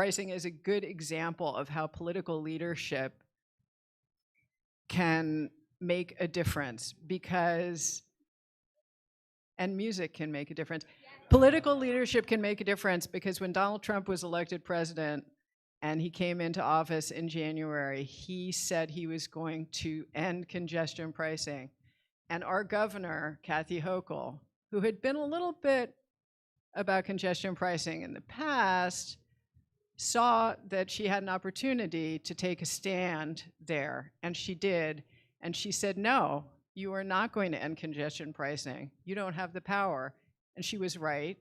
pricing is a good example of how political leadership can make a difference and music can make a difference. Political leadership can make a difference because when Donald Trump was elected president and he came into office in January, he said he was going to end congestion pricing. And our governor, Kathy Hochul, who had been a little bit about congestion pricing in the past, saw that she had an opportunity to take a stand there, and she did. And she said, no, you are not going to end congestion pricing. You don't have the power. And she was right.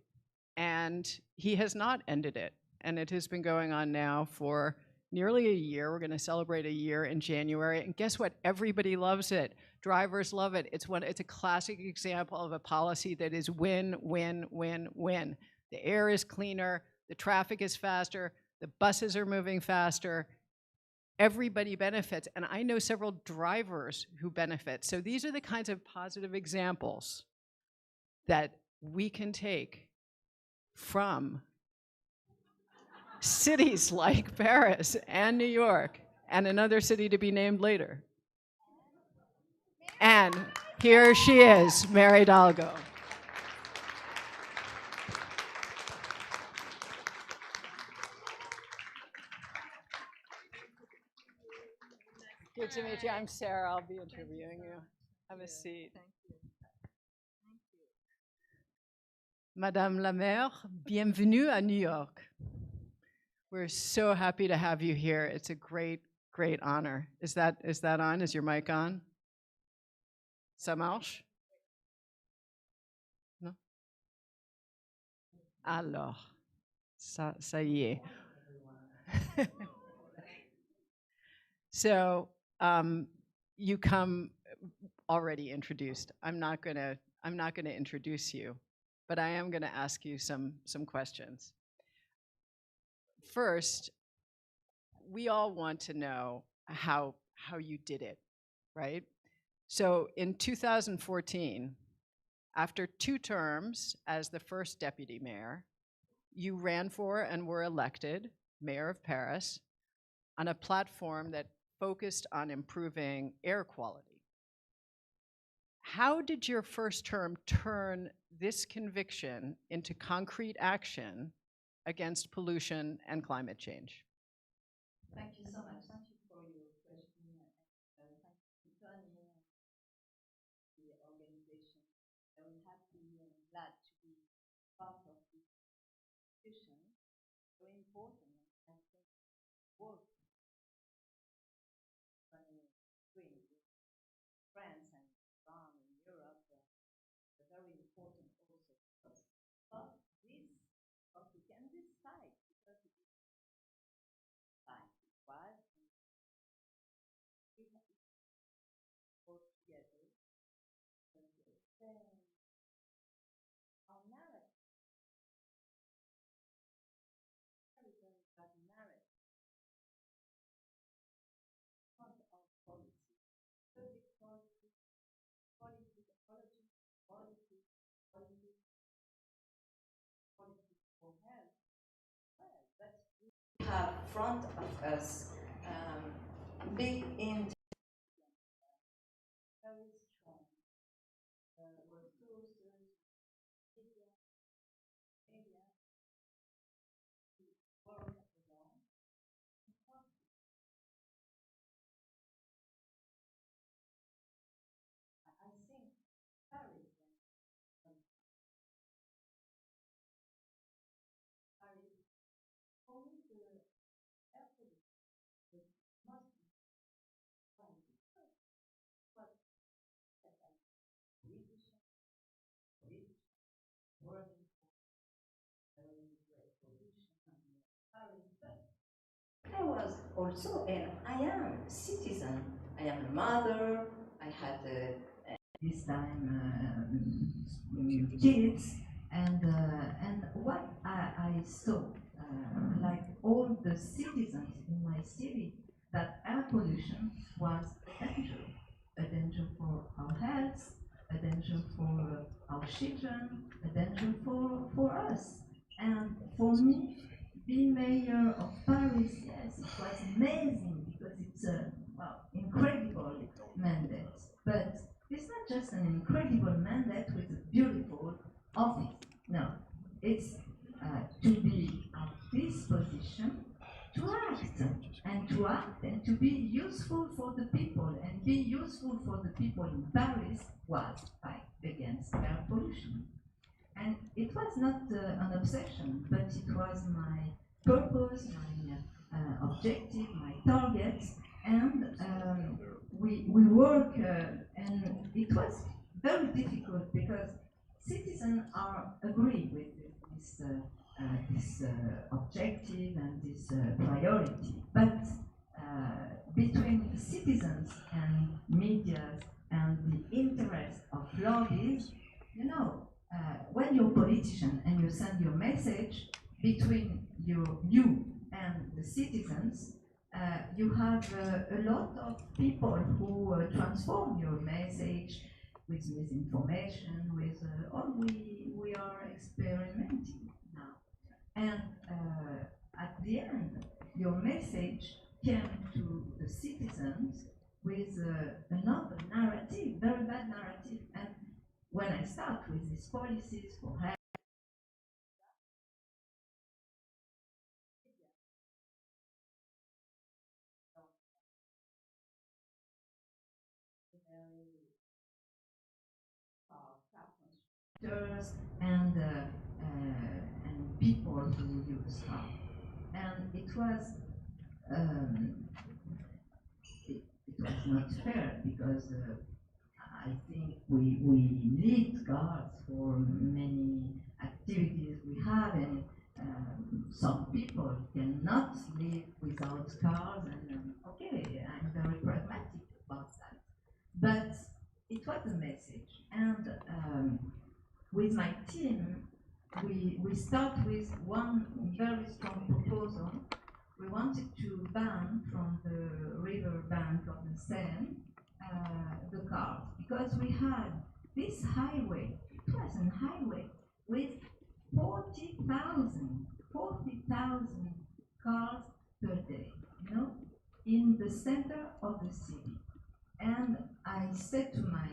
And he has not ended it. And it has been going on now for nearly a year. We're going to celebrate a year in January. And guess what? Everybody loves it. Drivers love it. It's a classic example of a policy that is win, win, win, win. The air is cleaner. The traffic is faster. The buses are moving faster. Everybody benefits. And I know several drivers who benefit. So these are the kinds of positive examples that we can take from cities like Paris and New York and another city to be named later. And here she is, Mayor Hidalgo. Good to meet you. I'm Sarah. I'll be interviewing you. Have a seat. Thank you. Thank you. Madame la Maire, bienvenue à New York. We're so happy to have you here. It's a great, great honor. Is that on? Is your mic on? Ça marche? Non? Alors, ça y est. So, you come already introduced. I'm not gonna introduce you, but I am gonna ask you some questions. First, we all want to know how you did it, right? So in 2014, after 2 terms as the first deputy mayor, you ran for and were elected mayor of Paris on a platform that focused on improving air quality. How did your first term turn this conviction into concrete action against pollution and climate change? Thank you so much. Thank you for your question. Thank you for joining the organization. I'm happy and glad to be part of this discussion. Very important. I think work doing with France and around in Europe are very important also because of this topic and this fight, because it is fight required and we have to work together and to extend our narrative. Very, very bad narrative. Not our policy. Public policy, policy, ecology, policy, policy, policy for health. Well, but we have in front of us big in very strong resources, media to work along. I think Paris and Paris, for me, the air pollution is most important. But politicians, working for great pollution and Paris, but I was also, and I am a citizen. I am a mother. I had this time kids, and what I saw, like all the citizens in my city, that air pollution was a danger for our health, a danger for our children, a danger for us. And for me, Being mayor of Paris, yes, it was amazing because it's a incredible mandate. But it's not just an incredible mandate with a beautiful office. No, it's to be at this position, to act and to be useful for the people, and be useful for the people in Paris was fight against air pollution. And it was not an obsession, but it was my purpose, my objective, my target, and we work, and it was very difficult because citizens are agree with this objective and this priority, but between citizens and media and the interest of lobbies, you know, when you're a politician and you send your message between you and the citizens, you have a lot of people who transform your message with misinformation, with all we are experimenting now. And at the end, your message came to the citizens with another narrative, very bad narrative. And when I start with these policies for health, and people who use car, and it was not fair because I think we need cars for many activities we have, and some people cannot live without cars, and okay, I'm very pragmatic about that. But it was a message, and with my team, we start with one very strong proposal. We wanted to ban from the river bank of the Seine the cars, because we had this highway, it was a highway with 40,000 cars per day, you know, in the center of the city. And I said to my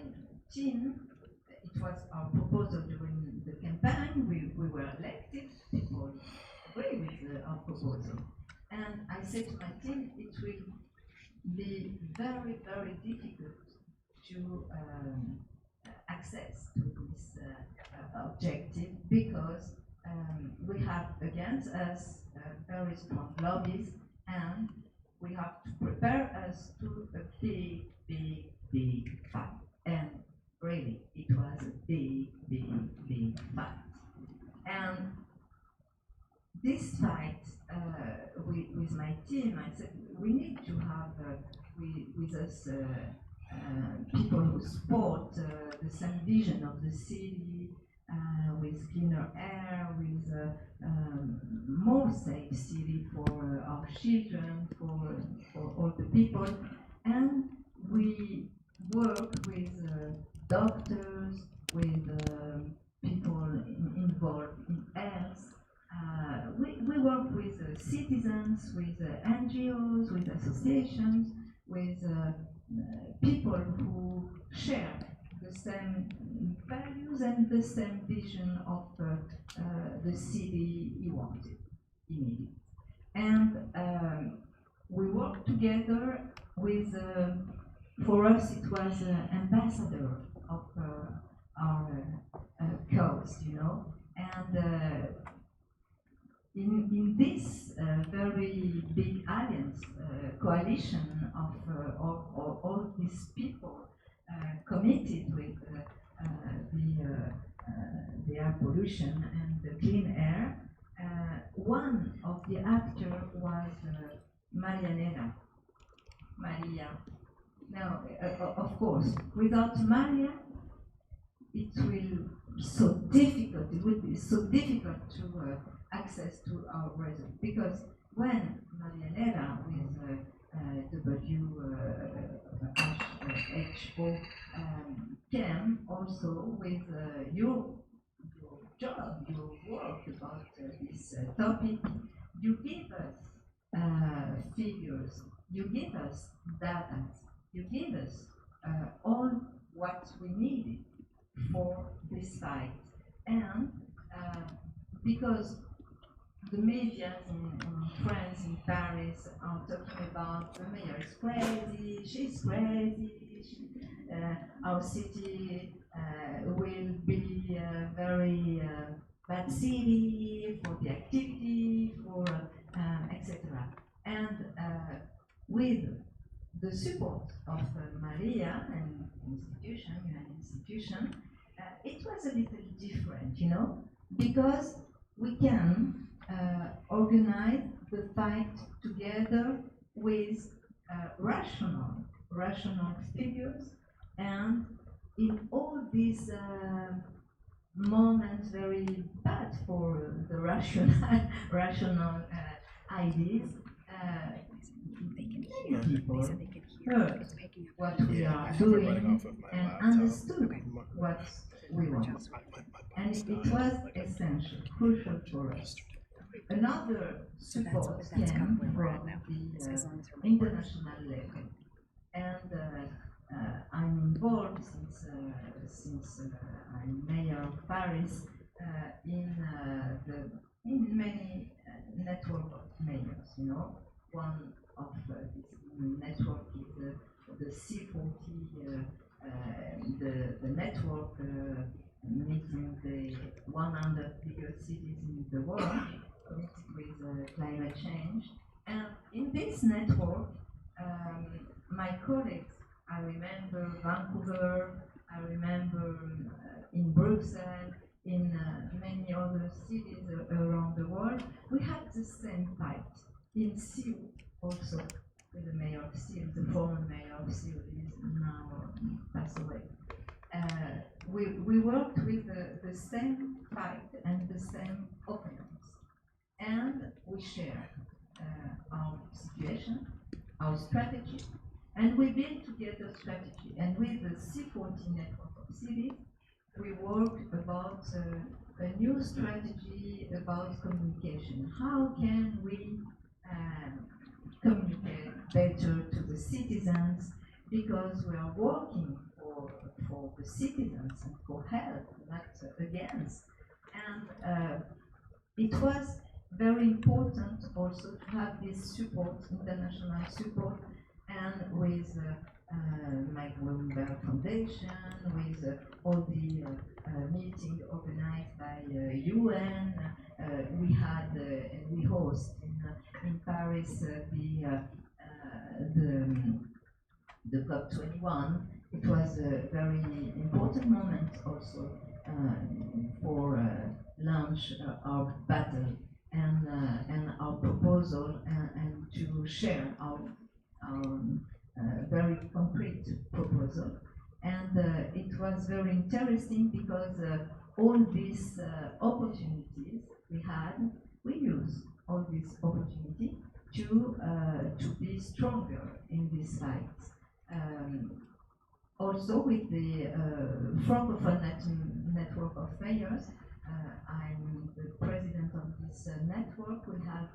team, it was our proposal during the campaign, we were elected, people agree with our proposal. And I said to my team, it will be very, very difficult to access to this objective, because we have against us very strong lobbies, and we have to prepare us to a big, big, big fight. And really, it was a big, big, big fight. And this fight with my team, I said, we need to have with us people who support the same vision of the city, with cleaner air, with more safe city for our children, for all the people. And we work with doctors, with people involved in health. We work with citizens, with NGOs, with associations, with people who share the same values and the same vision of the city he wanted, he needed. And we work together with, for us it was ambassador of our cause, you know, and in this very big alliance, coalition of all these people committed with the air pollution and the clean air, one of the actors was Neira. Maria. Now, of course, without Maria, it will be so difficult. It would be so difficult to access to our result, because when Neira with WHO came also with your job, your work about this topic, you give us figures, you give us data, you give us all what we needed for this fight. And because the media in France, in Paris, are talking about the mayor is crazy, she's crazy, our city will be a very bad city for the activity, for etc. And with the support of Maria and institution, UN institution, it was a little different, you know, because we can organize the fight together with rational figures, and in all these moments very bad for the rational ideas, people heard what we are doing and understood what we want. And it was essential, crucial for us. Another support came from the international level. And I'm involved since I'm mayor of Paris in many network of mayors. You know, one of this network is the C40, the network meeting the 100 biggest cities in the world with climate change. And in this network, my colleagues, I remember Vancouver, I remember in Brussels, in many other cities around the world, we had the same fight. In Seoul also, with the mayor of Seoul, the former mayor of Seoul is now passed away. We worked with the same fight and the same opponents. And we shared our situation, our strategy, and we built together strategy. And with the C40 network of cities, we worked about a new strategy about communication. How can we communicate better to the citizens? Because we are working for the citizens and for help, not against. And it was very important also to have this support, international support, and with Mike Bloomberg Foundation, with all the meetings organized by UN. We had and we host in Paris the COP21. It was a very important moment also for launch our battle and our proposal and to share our very concrete proposal. And it was very interesting because all these opportunities we had, we used all these opportunities to be stronger in this fight. Also with the Francophone network of mayors, I'm the president of this network. We have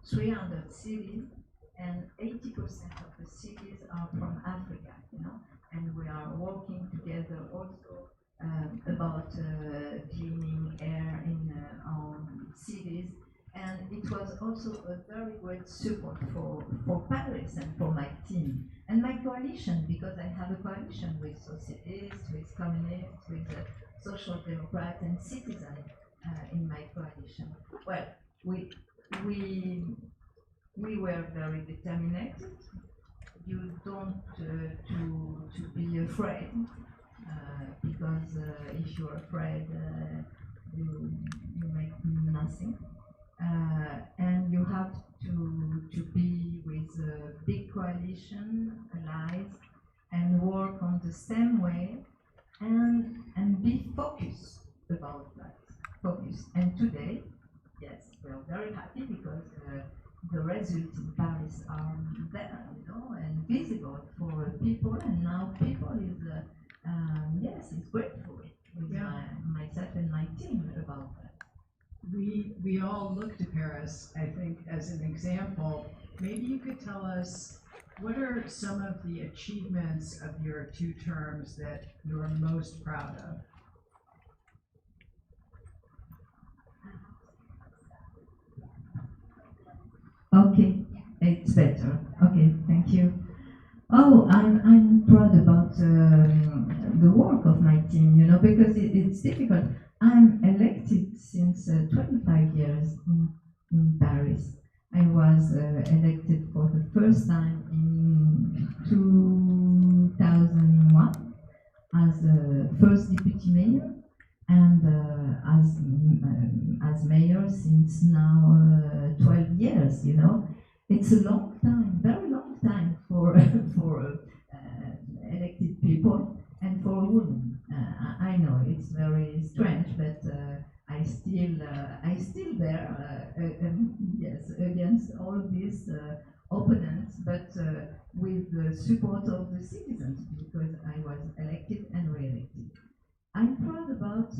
300 cities, and 80% of the cities are from Africa, you know, and we are working together also about cleaning air in our cities. And it was also a very great support for Paris and for my team and my coalition, because I have a coalition with socialists, with communists, with social democrats and citizens in my coalition. Well, we were very determined. You don't to be afraid, because if you're afraid, you make nothing. And you have to be with a big coalition, allies, and work on the same way, and be focused about that. Focus. And today, yes, we are very happy because the results in Paris are there, you know, and visible for people, and now people is yes, is grateful with myself and my team about that. we all look to Paris, I think, as an example. Maybe you could tell us what are some of the achievements of your 2 terms that you're most proud of? Okay, it's better. Okay, thank you. Oh, I'm proud about the work of my team, you know, because it's difficult. I'm elected since 25 years in Paris. I was elected for the first time in 2001 as first deputy mayor, and as mayor since now 12 years. You know, it's a long time, very long time for for elected people and for a woman. I know it's very strange, but I still there. Yes, against all these opponents, but with the support of the citizens, because I was elected and re-elected. I'm proud about,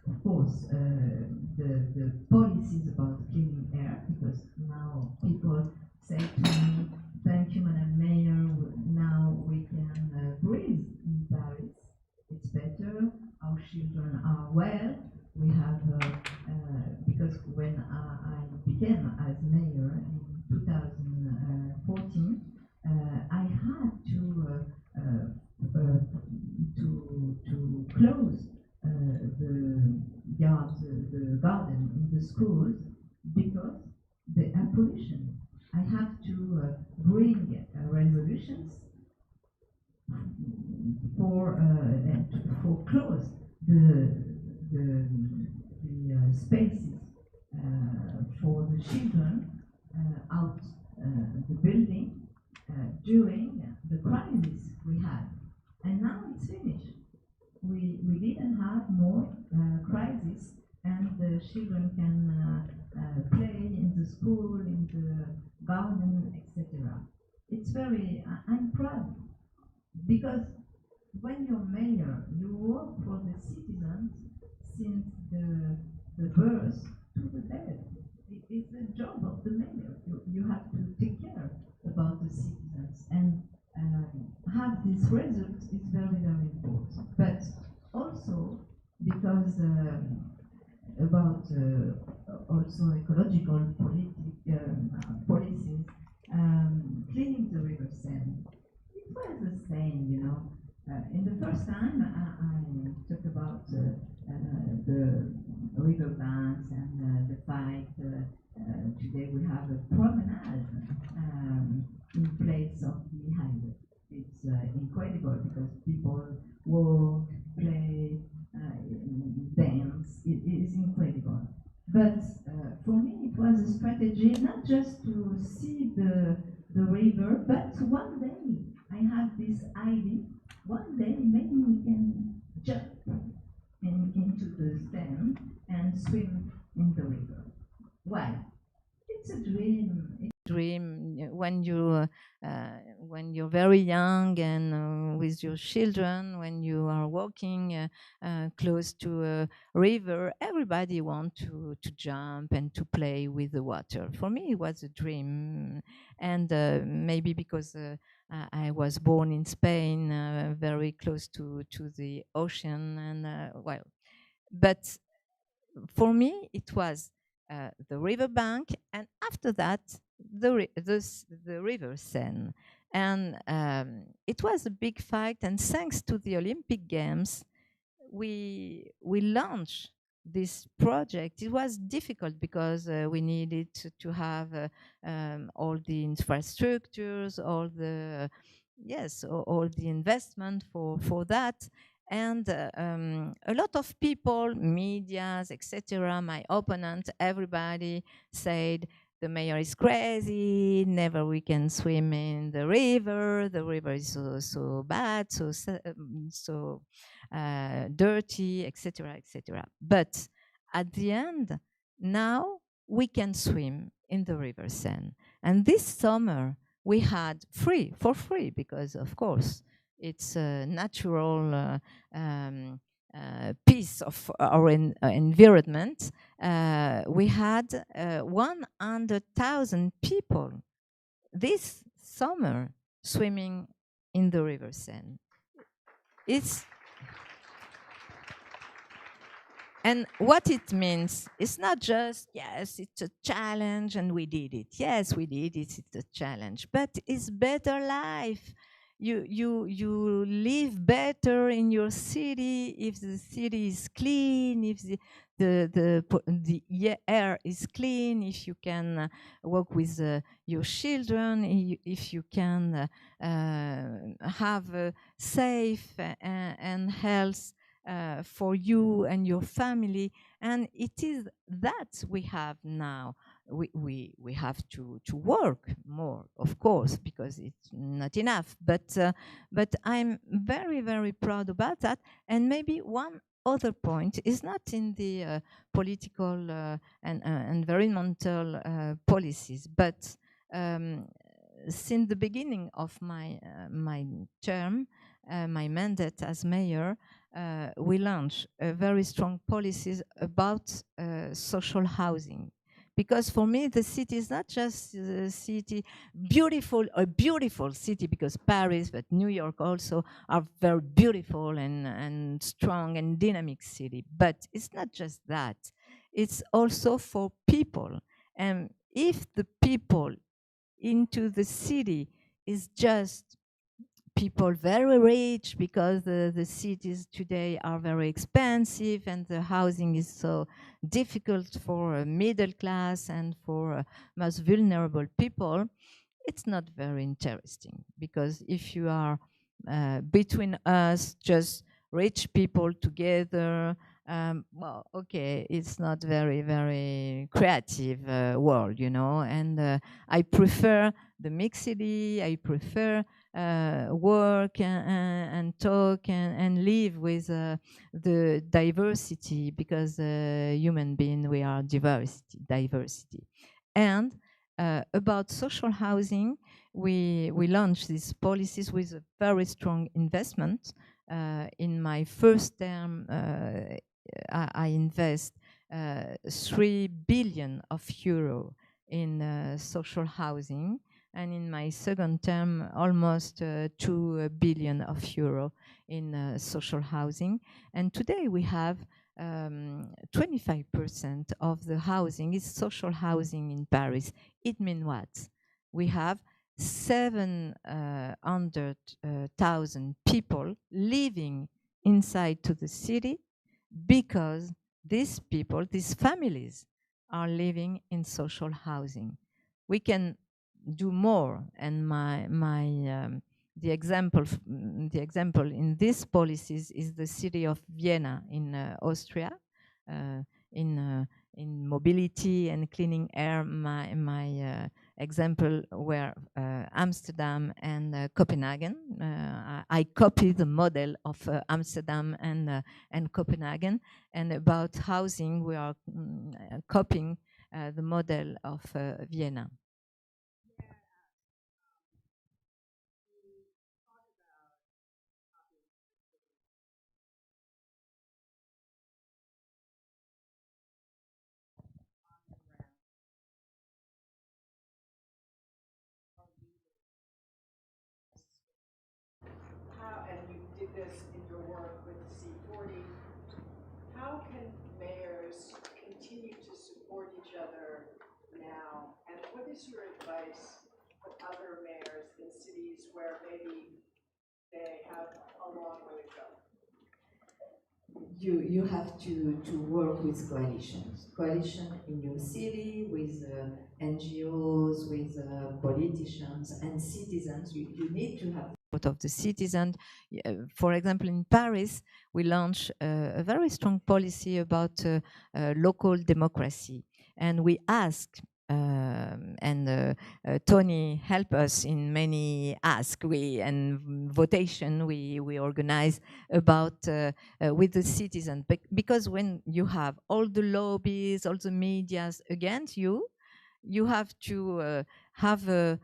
of course, the policies about clean air, because now people say to me, thank you, Madam Mayor, now we can breathe in Paris. It's better, our children are well. We have, because when I became as mayor in 2014, I had to close the the garden in the schools because the air pollution. I have to bring resolutions for close the spaces for the children out the building during the crisis we had, and now it's finished. We didn't have more crisis, and the children can play in the school, in the garden, etc. It's very, I'm proud, because when you're mayor, you work for the citizens since the birth to the death. It's the job of the mayor. You have to take care about the citizens, and have this result is very, very important. But also because about also ecological policies, cleaning the river Seine. It was the same, you know. In the first time, I talked about the river banks and the fight. Today we have a promenade in place of the highway. It's incredible because people walk, play, dance. It is incredible. But for me, it was a strategy not just to see the river, but one day I have this idea. One day maybe we can jump into the Seine and swim in the river. Why? It's a dream. Dream when you're very young and with your children, when you are walking close to a river, everybody wants to jump and to play with the water. For me, it was a dream, and maybe because I was born in Spain, very close to the ocean, and well, but for me, it was the riverbank, and after that, the river Seine. And it was a big fight, and thanks to the Olympic Games, we launched this project. It was difficult because we needed to have all the infrastructures, all the all the investment for that. And a lot of people, medias, etc., my opponent, everybody said the mayor is crazy, never we can swim in the river is so bad, so dirty, etc., etc. But at the end, now we can swim in the river Seine. And this summer, we had for free, because of course it's a natural peace of our environment, we had 100,000 people this summer swimming in the River Seine. And what it means, it's not just, yes, it's a challenge and we did it. Yes, we did it, it's a challenge, but it's better life. You live better in your city if the city is clean, if the air is clean, if you can work with your children, if you can have a safe and health for you and your family. And it is that we have now. We have to work more, of course, because it's not enough. But I'm very, very proud about that. And maybe one other point is not in the political and environmental policies, but since the beginning of my term, my mandate as mayor, we launched very strong policies about social housing. Because for me, the city is not just a city, a beautiful city, because Paris, but New York also are very beautiful and strong and dynamic city. But it's not just that. It's also for people. And if the people into the city is just people very rich, because the cities today are very expensive and the housing is so difficult for middle class and for most vulnerable people, it's not very interesting. Because if you are between us, just rich people together, well, okay, it's not very, very creative world, you know. And I prefer the mixity. I prefer work and talk and live with the diversity, because human being, we are diversity. And about social housing, we launched these policies with a very strong investment. In my first term, I invest 3 billion of euro in social housing, and in my second term, almost 2 billion of euro in social housing. And today we have 25% of the housing is social housing in Paris. It means what? We have 700,000 people living inside to the city, because these people, these families, are living in social housing. We can do more, and the example in these policies is the city of Vienna in Austria. In mobility and cleaning air, my example were Amsterdam and Copenhagen. I copy the model of Amsterdam and Copenhagen. And about housing, we are copying the model of Vienna. And you did this in your work with C40, how can mayors continue to support each other now? And what is your advice for other mayors in cities where maybe they have a long way to go? You have to work with coalition in your city, with NGOs, with politicians and citizens. You need to have support of the citizens. For example, in Paris, we launched a very strong policy about local democracy, and we ask Tony helped us in many asks and votation we organize about with the citizens, because when you have all the lobbies, all the medias against you, you have to have a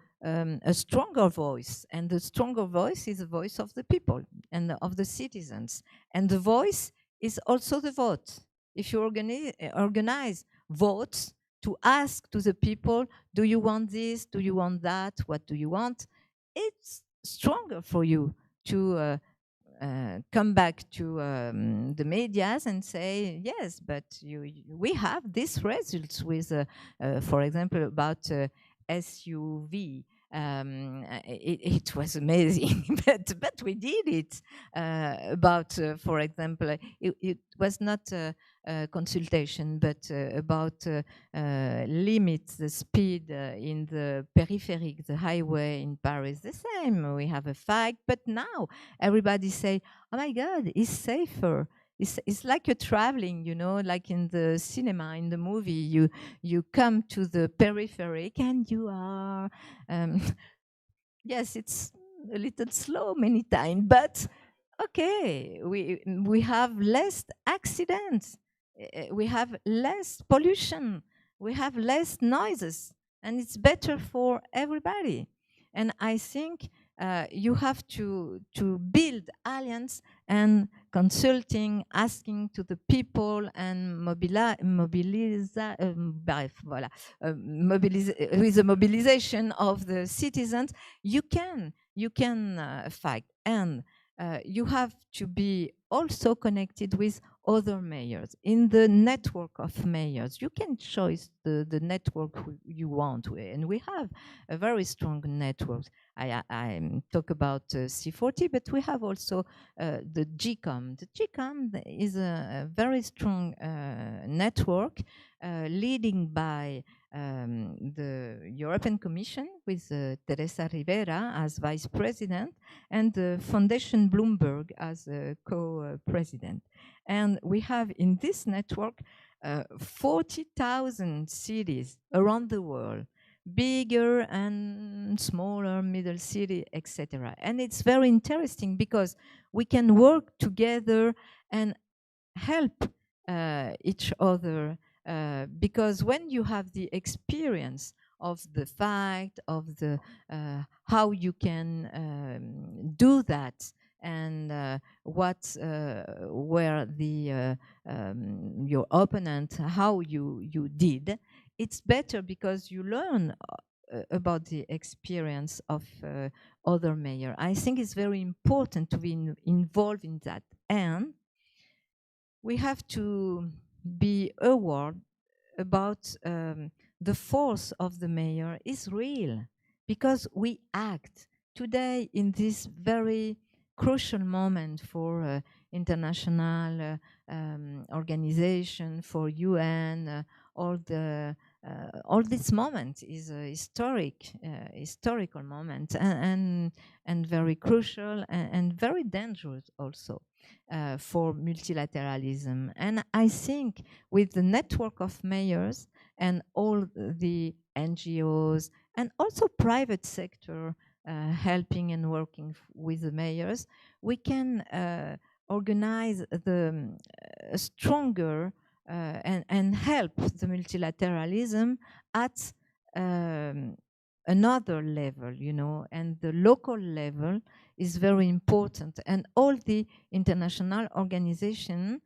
stronger voice, and the stronger voice is the voice of the people and of the citizens, and the voice is also the vote. If you organize votes to ask to the people, do you want this? Do you want that? What do you want? It's stronger for you to come back to the medias and say, yes, but we have these results with, for example, about SUV. It was amazing, but we did it. About, for example, it was not a consultation, but about limit the speed in the peripheric, the highway in Paris. The same, we have a fact, but now everybody say, oh my God, it's safer. It's like you're traveling, you know, like in the cinema, in the movie, you come to the peripheric and you are, yes, it's a little slow many times, but okay, we have less accidents, we have less pollution, we have less noises, and it's better for everybody. And I think you have to build alliance and consulting, asking to the people and bref, voilà, with the mobilization of the citizens, you can fight. And you have to be also connected with other mayors. In the network of mayors, you can choose the network you want, and we have a very strong network. I talk about C40, but we have also the GCOM. The GCOM is a very strong network leading by the European Commission with Teresa Rivera as vice president and the Foundation Bloomberg as co-president. And we have in this network 40,000 cities around the world, bigger and smaller, middle city, etc. And it's very interesting because we can work together and help each other, because when you have the experience of the fact of the how you can do that, and what were the your opponent, how you did, it's better because you learn about the experience of other mayor. I think it's very important to be involved in that, and we have to be aware about the force of the mayor is real, because we act today in this very crucial moment for international organization, for UN, all this moment is a historical moment, and very crucial, and very dangerous also for multilateralism. And I think with the network of mayors and all the NGOs and also private sector helping and working with the mayors, we can organize the stronger and help the multilateralism at another level, you know, and the local level is very important. And all the international organizations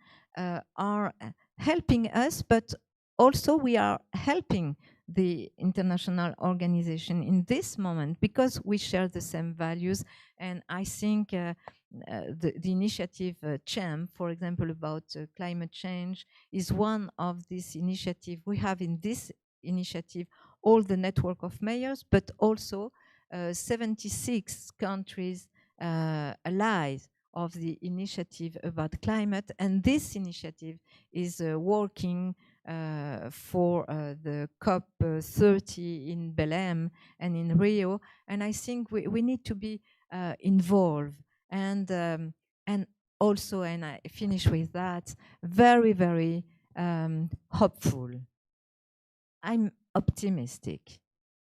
are helping us, but also we are helping the international organization in this moment because we share the same values. And I think the initiative CHAM, for example, about climate change, is one of these initiatives. We have in this initiative all the network of mayors, but also 76 countries allies of the initiative about climate. And this initiative is working for the COP30 in Belém and in Rio. And I think we need to be involved. And also, and I finish with that, very, very hopeful. I'm optimistic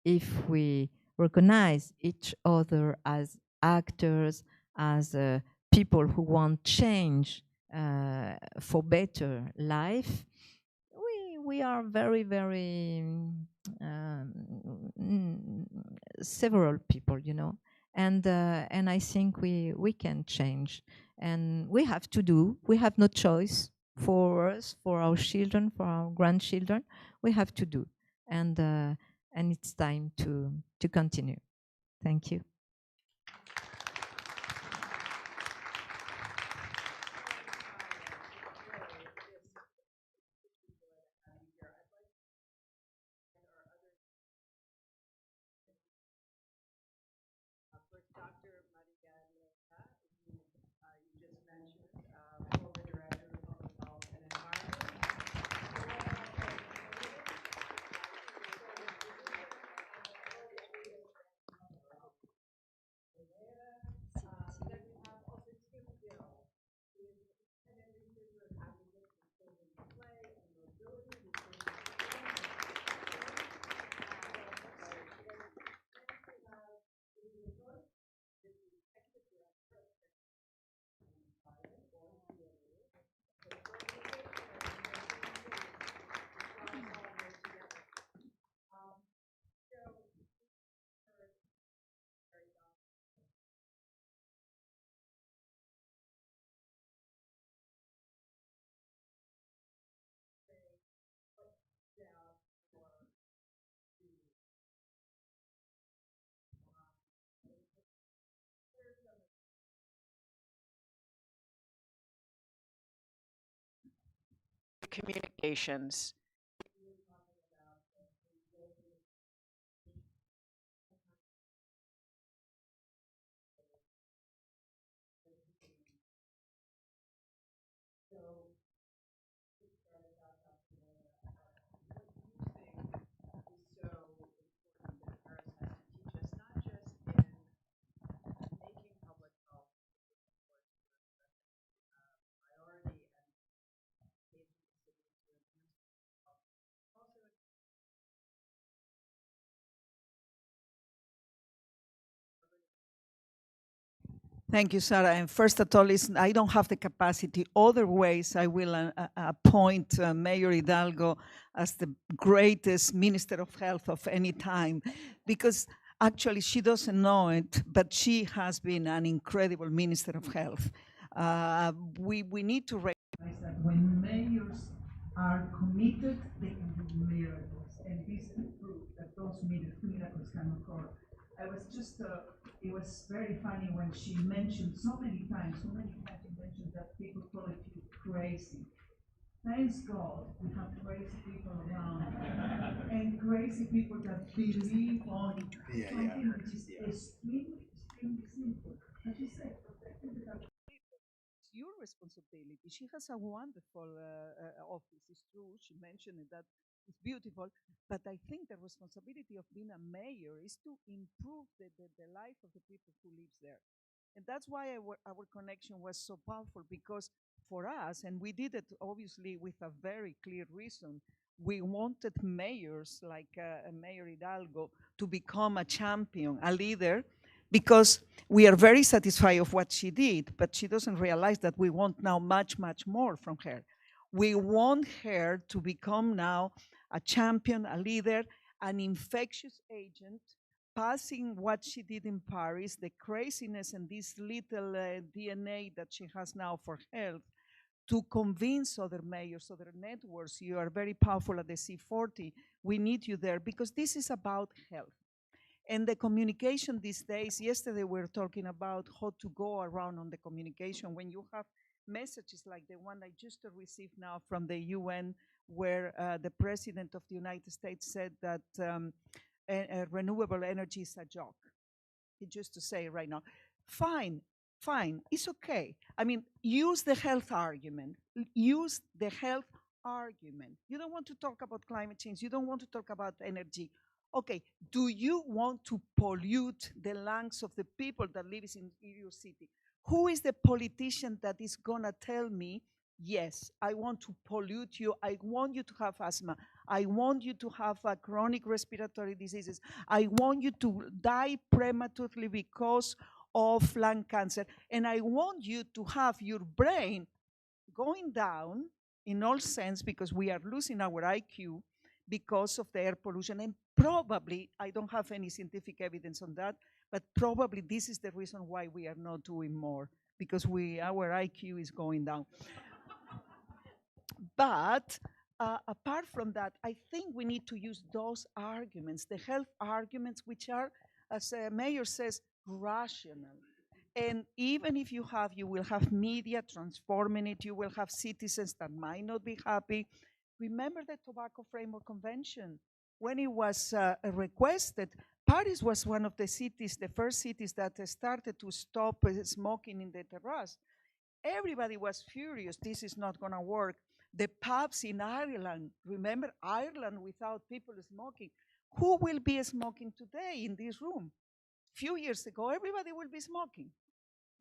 if we recognize each other as actors, as people who want change for better life. We are very, very several people, you know, And I think we can change, and we have to do. We have no choice for us, for our children, for our grandchildren. We have to do, and it's time to continue. Thank you. Dr. Maria Neira, who you just mentioned, former director of Public Health and Environment. Then we have also Tim Gill, who is an independent researcher and advocate for children's play and mobility. Communications. Thank you, Sarah. And first of all, I don't have the capacity. Other ways, I will appoint Mayor Hidalgo as the greatest Minister of Health of any time, because actually she doesn't know it, but she has been an incredible Minister of Health. We need to recognize that when mayors are committed, they can do miracles, and this is proof that those miracles can occur. I was just, it was very funny when she mentioned so many times she mentioned that people call you crazy. Thanks God we have crazy people around and crazy people that believe on something which is extremely simple. As you said, protecting the health. It's your responsibility. She has a wonderful office. It's true. She mentioned it, that it's beautiful. But I think the responsibility of being a mayor is to improve the life of the people who live there. And that's why our connection was so powerful, because for us, and we did it obviously with a very clear reason, we wanted mayors like Mayor Hidalgo to become a champion, a leader, because we are very satisfied of what she did, but she doesn't realize that we want now much, much more from her. We want her to become now a champion, a leader, an infectious agent, passing what she did in Paris, the craziness and this little DNA that she has now for health, to convince other mayors, other networks. You are very powerful at the C40. We need you there, because this is about health. And the communication these days, yesterday we were talking about how to go around on the communication when you have messages like the one I just received now from the UN, where the President of the United States said that renewable energy is a joke. He just to say right now, fine, it's okay. I mean, use the health argument. Use the health argument. You don't want to talk about climate change. You don't want to talk about energy. Okay, do you want to pollute the lungs of the people that live in your city? Who is the politician that is gonna tell me, yes, I want to pollute you, I want you to have asthma, I want you to have chronic respiratory diseases, I want you to die prematurely because of lung cancer, and I want you to have your brain going down in all sense, because we are losing our IQ, because of the air pollution. And probably, I don't have any scientific evidence on that, but probably this is the reason why we are not doing more, because our IQ is going down. But apart from that, I think we need to use those arguments, the health arguments, which are, as Mayor says, rational. And even if you will have media transforming it, you will have citizens that might not be happy. Remember the Tobacco Framework Convention? When it was requested, Paris was one of the cities, the first cities that started to stop smoking in the terrace. Everybody was furious, this is not gonna work. The pubs in Ireland, remember Ireland without people smoking? Who will be smoking today in this room? Few years ago, everybody will be smoking.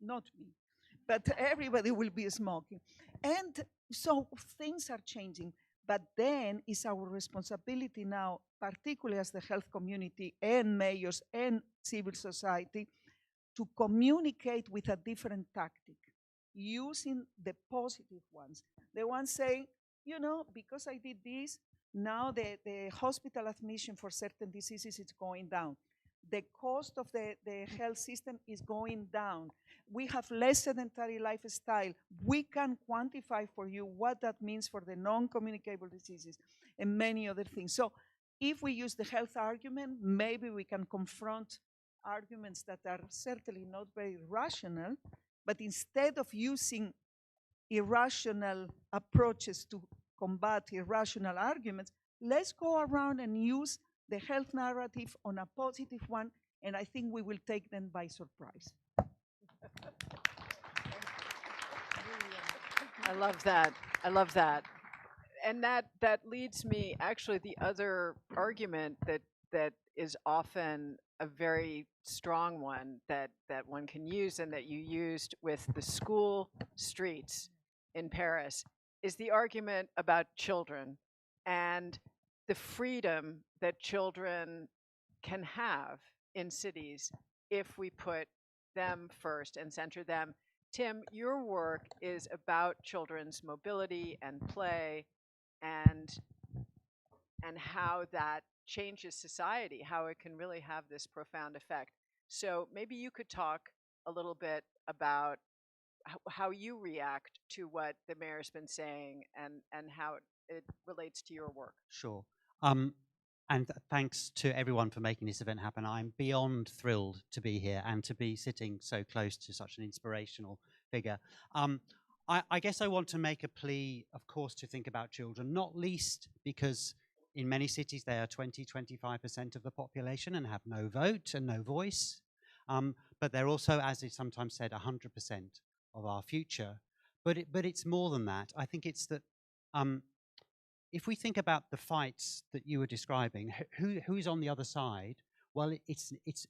Not me, but everybody will be smoking. And so things are changing, but then it's our responsibility now, particularly as the health community and mayors and civil society, to communicate with a different tactic, using the positive ones. The ones saying, you know, because I did this, now the hospital admission for certain diseases is going down. The cost of the health system is going down. We have less sedentary lifestyle. We can quantify for you what that means for the non-communicable diseases and many other things. So if we use the health argument, maybe we can confront arguments that are certainly not very rational, but instead of using irrational approaches to combat irrational arguments, let's go around and use the health narrative on a positive one, and I think we will take them by surprise. I love that. I love that. And that leads me, actually, the other argument that is often a very strong one that one can use and that you used with the school streets in Paris is the argument about children and the freedom that children can have in cities if we put them first and center them. Tim, your work is about children's mobility and play and how that changes society, how it can really have this profound effect. So maybe you could talk a little bit about how you react to what the mayor's been saying and how it relates to your work. Sure. And thanks to everyone for making this event happen. I'm beyond thrilled to be here and to be sitting so close to such an inspirational figure. I guess I want to make a plea, of course, to think about children, not least because in many cities they are 20–25% of the population and have no vote and no voice. But they're also, as is sometimes said, 100% of our future. But it's more than that. I think it's that if we think about the fights that you were describing, who's on the other side? Well, it's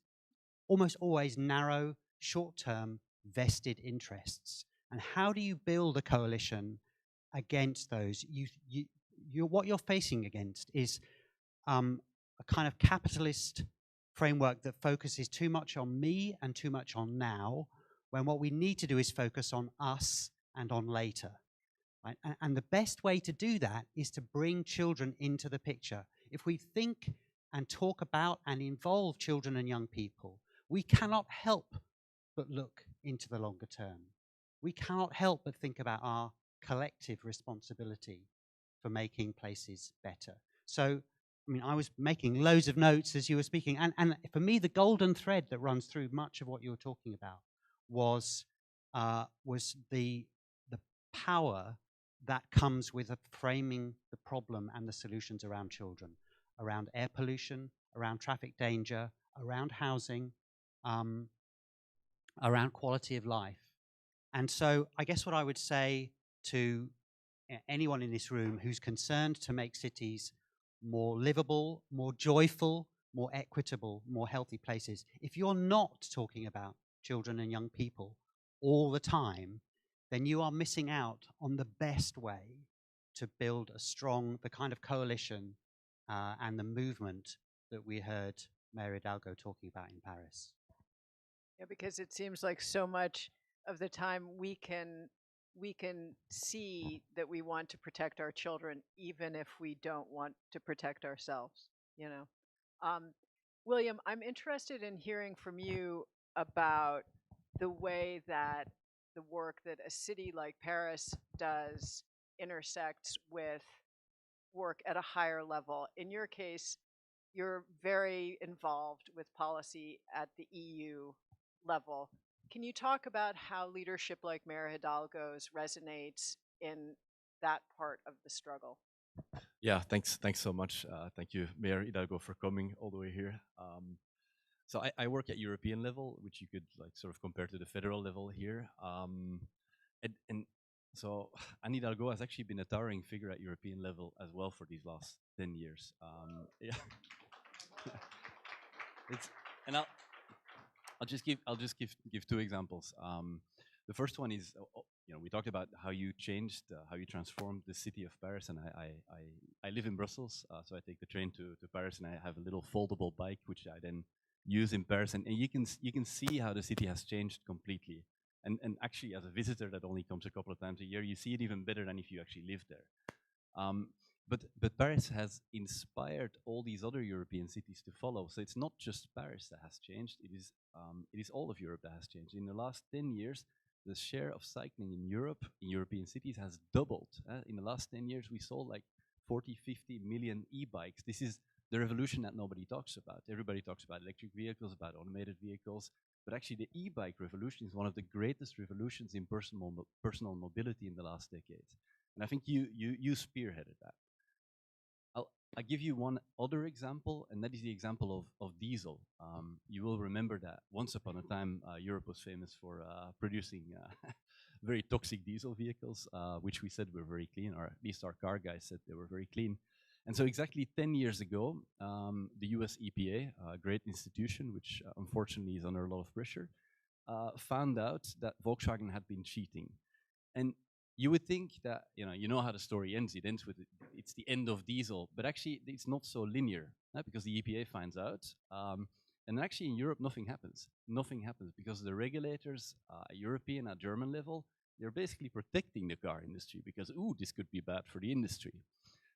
almost always narrow, short-term, vested interests. And how do you build a coalition against those? What you're facing against is a kind of capitalist framework that focuses too much on me and too much on now, when what we need to do is focus on us and on later. Right? And the best way to do that is to bring children into the picture. If we think and talk about and involve children and young people, we cannot help but look into the longer term. We cannot help but think about our collective responsibility for making places better. So, I mean, I was making loads of notes as you were speaking, and for me, the golden thread that runs through much of what you were talking about was the power that comes with framing the problem and the solutions around children, around air pollution, around traffic danger, around housing, around quality of life. And so I guess what I would say to anyone in this room who's concerned to make cities more livable, more joyful, more equitable, more healthy places, if you're not talking about children and young people all the time, then you are missing out on the best way to build the kind of coalition and the movement that we heard Mayor Hidalgo talking about in Paris. Yeah, because it seems like so much of the time we can we can see that we want to protect our children even if we don't want to protect ourselves, you know. William, I'm interested in hearing from you about the way that the work that a city like Paris does intersects with work at a higher level. In your case, you're very involved with policy at the EU level. Can you talk about how leadership like Mayor Hidalgo's resonates in that part of the struggle? Yeah, thanks so much. Thank you, Mayor Hidalgo, for coming all the way here. So I work at European level, which you could like sort of compare to the federal level here. And so Anne Hidalgo has actually been a towering figure at European level as well for these last 10 years. Yeah. And I'll just give two examples. The first one is, we talked about how you changed, how you transformed the city of Paris, and I live in Brussels, so I take the train to Paris, and I have a little foldable bike which I then use in Paris, and you can see how the city has changed completely. And actually, as a visitor that only comes a couple of times a year, you see it even better than if you actually live there. But Paris has inspired all these other European cities to follow. So it's not just Paris that has changed, it is all of Europe that has changed. In the last 10 years, the share of cycling in Europe, in European cities, has doubled. In the last 10 years, we sold like 40, 50 million e-bikes. This is the revolution that nobody talks about. Everybody talks about electric vehicles, about automated vehicles, but actually the e-bike revolution is one of the greatest revolutions in personal mobility in the last decade. And I think you spearheaded that. I'll give you one other example, and that is the example of diesel. You will remember that once upon a time, Europe was famous for producing very toxic diesel vehicles, which we said were very clean, or at least our car guys said they were very clean. And so exactly 10 years ago, the US EPA, a great institution, which unfortunately is under a lot of pressure, found out that Volkswagen had been cheating. And you would think that, you know how the story ends. It ends with it's the end of diesel, but actually it's not so linear, because the EPA finds out. And actually in Europe, nothing happens. Nothing happens because the regulators, European at German level, they're basically protecting the car industry because, ooh, this could be bad for the industry.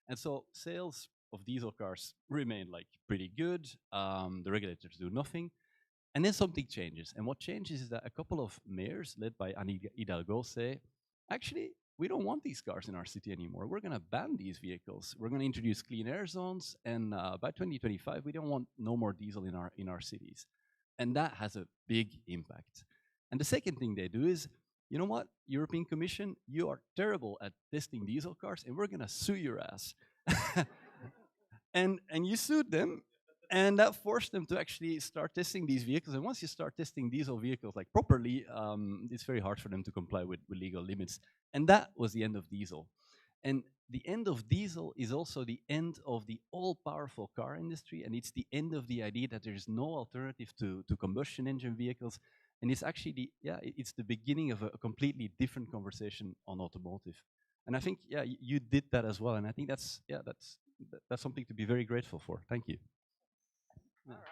And so sales of diesel cars remain like pretty good. The regulators do nothing. And then something changes. And what changes is that a couple of mayors led by Anne Hidalgo say, actually, we don't want these cars in our city anymore. We're going to ban these vehicles. We're going to introduce clean air zones. And by 2025, we don't want no more diesel in our cities. And that has a big impact. And the second thing they do is, you know what, European Commission, you are terrible at testing diesel cars, and we're going to sue your ass. and you sued them. And that forced them to actually start testing these vehicles. And once you start testing diesel vehicles like properly, it's very hard for them to comply with legal limits. And that was the end of diesel. And the end of diesel is also the end of the all-powerful car industry. And it's the end of the idea that there is no alternative to combustion engine vehicles. And it's actually it's the beginning of a completely different conversation on automotive. And I think, you did that as well. And I think that's something to be very grateful for. Thank you. All right.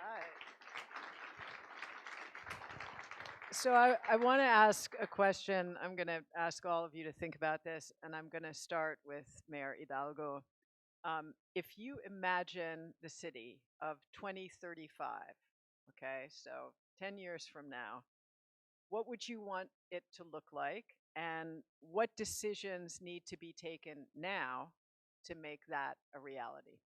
So I want to ask a question. I'm going to ask all of you to think about this, and I'm going to start with Mayor Hidalgo. If you imagine the city of 2035, okay, so 10 years from now, what would you want it to look like, and what decisions need to be taken now to make that a reality?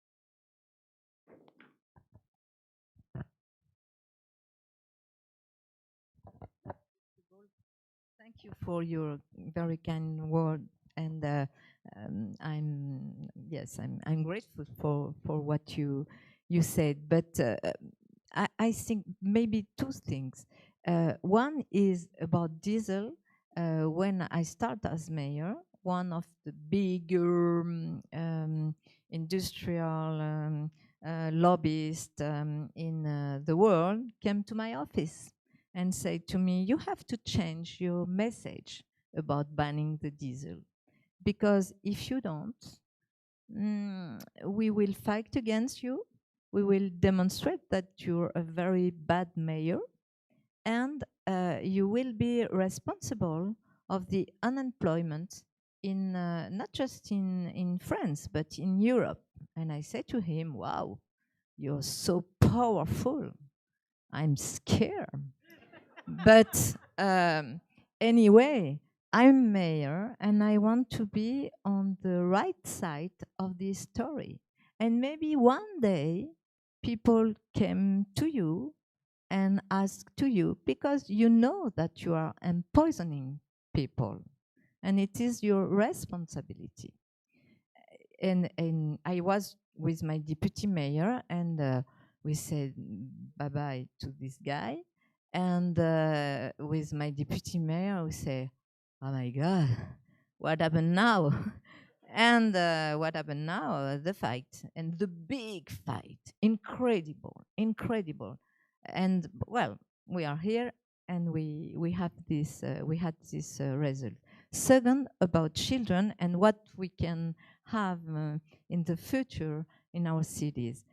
Thank you for your very kind word, and I'm grateful for what you said. But I think maybe two things. One is about diesel. When I start as mayor, one of the bigger industrial lobbyists in the world came to my office and said to me, you have to change your message about banning the diesel. Because if you don't, we will fight against you. We will demonstrate that you're a very bad mayor. And you will be responsible of the unemployment in not just in France, but in Europe. And I said to him, wow, you're so powerful. I'm scared. But anyway, I'm mayor and I want to be on the right side of this story. And maybe one day people came to you and ask to you because you know that you are empoisoning people and it is your responsibility. And I was with my deputy mayor and we said bye-bye to this guy. And with my deputy mayor, we say, oh my God, what happened now? And what happened now? The fight, and the big fight, incredible, incredible. And well, we are here, and we have this, we had this result. Second, about children and what we can have in the future in our cities.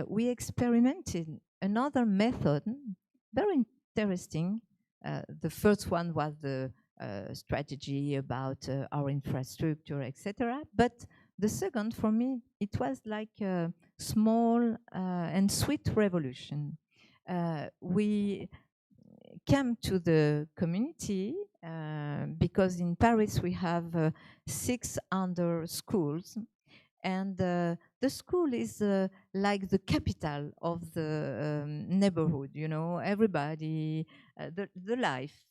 We experimented another method, very interesting. The first one was the strategy about our infrastructure, etc. But the second, for me, it was like a small and sweet revolution. We came to the community because in Paris we have 600 schools, and the school is like the capital of the neighborhood. You know, everybody, the life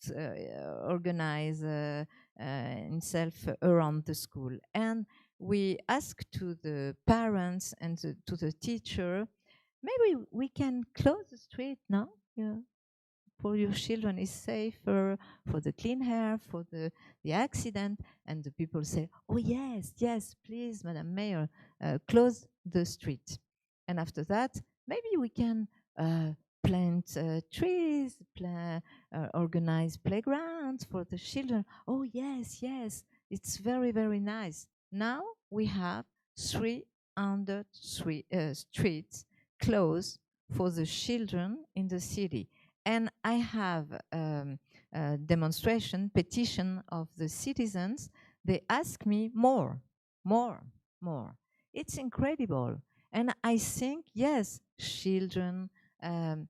organize himself around the school. And we ask to the parents and to the teacher, maybe we can close the street now. Yeah, for your children is safer, for the clean air, for the accident. And the people say, oh yes, yes, please, Madam Mayor, close the street. And after that, maybe we can plant trees, organize playgrounds for the children. Oh yes, yes, it's very, very nice. Now we have 300 streets closed for the children in the city. And I have a demonstration, petition of the citizens. They ask me more, more, more. It's incredible. And I think, yes, children, the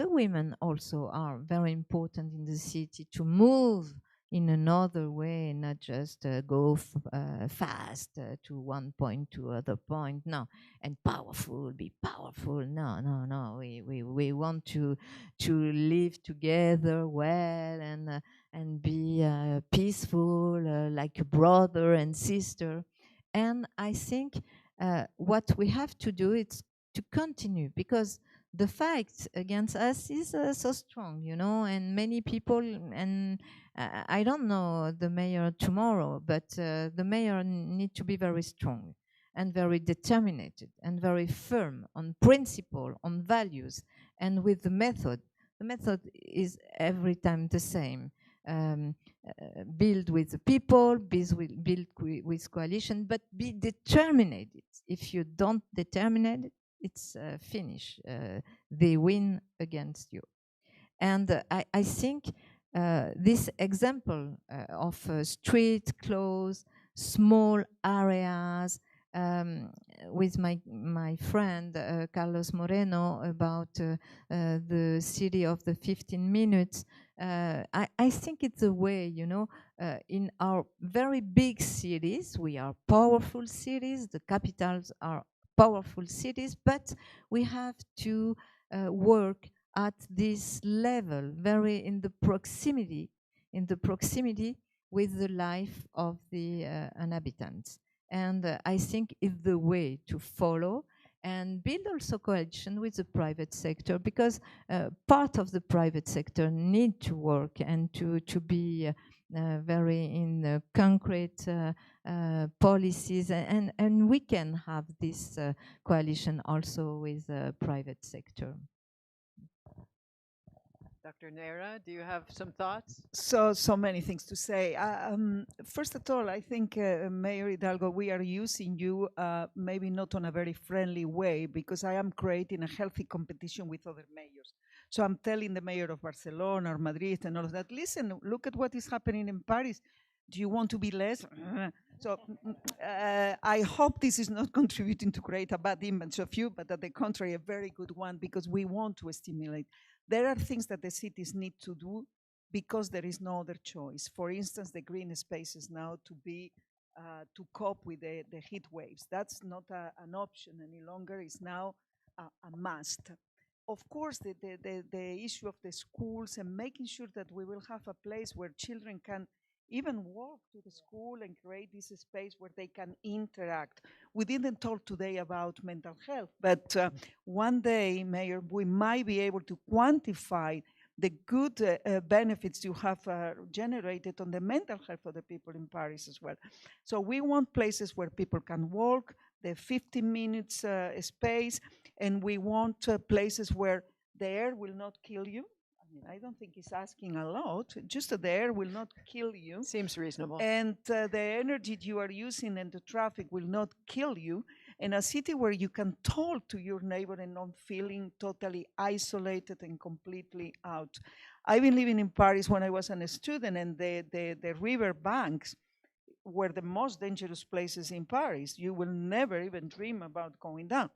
women also are very important in the city to move in another way, not just go fast to one point to other point. No, and powerful, be powerful. No, no, no. We want to live together well and be peaceful, like a brother and sister. And I think what we have to do is to continue, because the fight against us is so strong, you know, and many people, and I don't know the mayor tomorrow, but the mayor need to be very strong and very determined and very firm on principle, on values, and with the method. The method is every time the same. Build with the people, build with coalition, but be determined. If you don't determine it, it's finished. They win against you. And I think this example of street closed, small areas, with my friend Carlos Moreno about the city of the 15 minutes, I think it's a way, you know, in our very big cities, we are powerful cities, the capitals are powerful cities, but we have to work at this level, very in the proximity with the life of the inhabitants. And I think it's the way to follow and build also coalition with the private sector, because part of the private sector need to work and to be very in concrete policies, and we can have this coalition also with the private sector. Dr. Neira, do you have some thoughts? So many things to say. First of all, I think, Mayor Hidalgo, we are using you maybe not on a very friendly way, because I am creating a healthy competition with other mayors. So I'm telling the mayor of Barcelona or Madrid and all of that, listen, look at what is happening in Paris. Do you want to be less? So I hope this is not contributing to create a bad image of you, but at the contrary, a very good one, because we want to stimulate. There are things that the cities need to do because there is no other choice. For instance, the green spaces now to cope with the heat waves. That's not an option any longer. It's now a must. Of course, the issue of the schools and making sure that we will have a place where children can even walk to the school and create this space where they can interact. We didn't talk today about mental health, but one day, Mayor, we might be able to quantify the good benefits you have generated on the mental health of the people in Paris as well. So we want places where people can walk, the 15 minutes space, and we want places where the air will not kill you. I don't think he's asking a lot, just that the air will not kill you. Seems reasonable. And the energy you are using and the traffic will not kill you. In a city where you can talk to your neighbor and not feeling totally isolated and completely out. I've been living in Paris when I was a student, and the river banks were the most dangerous places in Paris. You will never even dream about going down.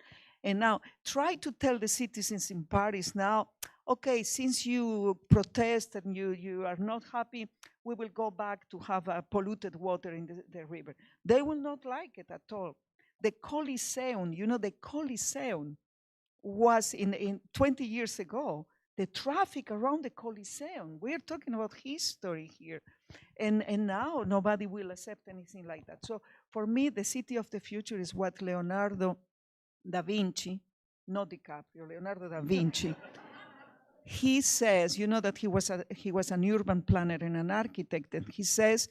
And now try to tell the citizens in Paris now, okay, since you protest and you are not happy, we will go back to have polluted water in the river. They will not like it at all. The Coliseum, you know, the Coliseum was in 20 years ago, the traffic around the Coliseum. We're talking about history here. And now nobody will accept anything like that. So for me, the city of the future is what Leonardo da Vinci, not DiCaprio, Leonardo da Vinci, he says, you know that he was an urban planner and an architect, and he says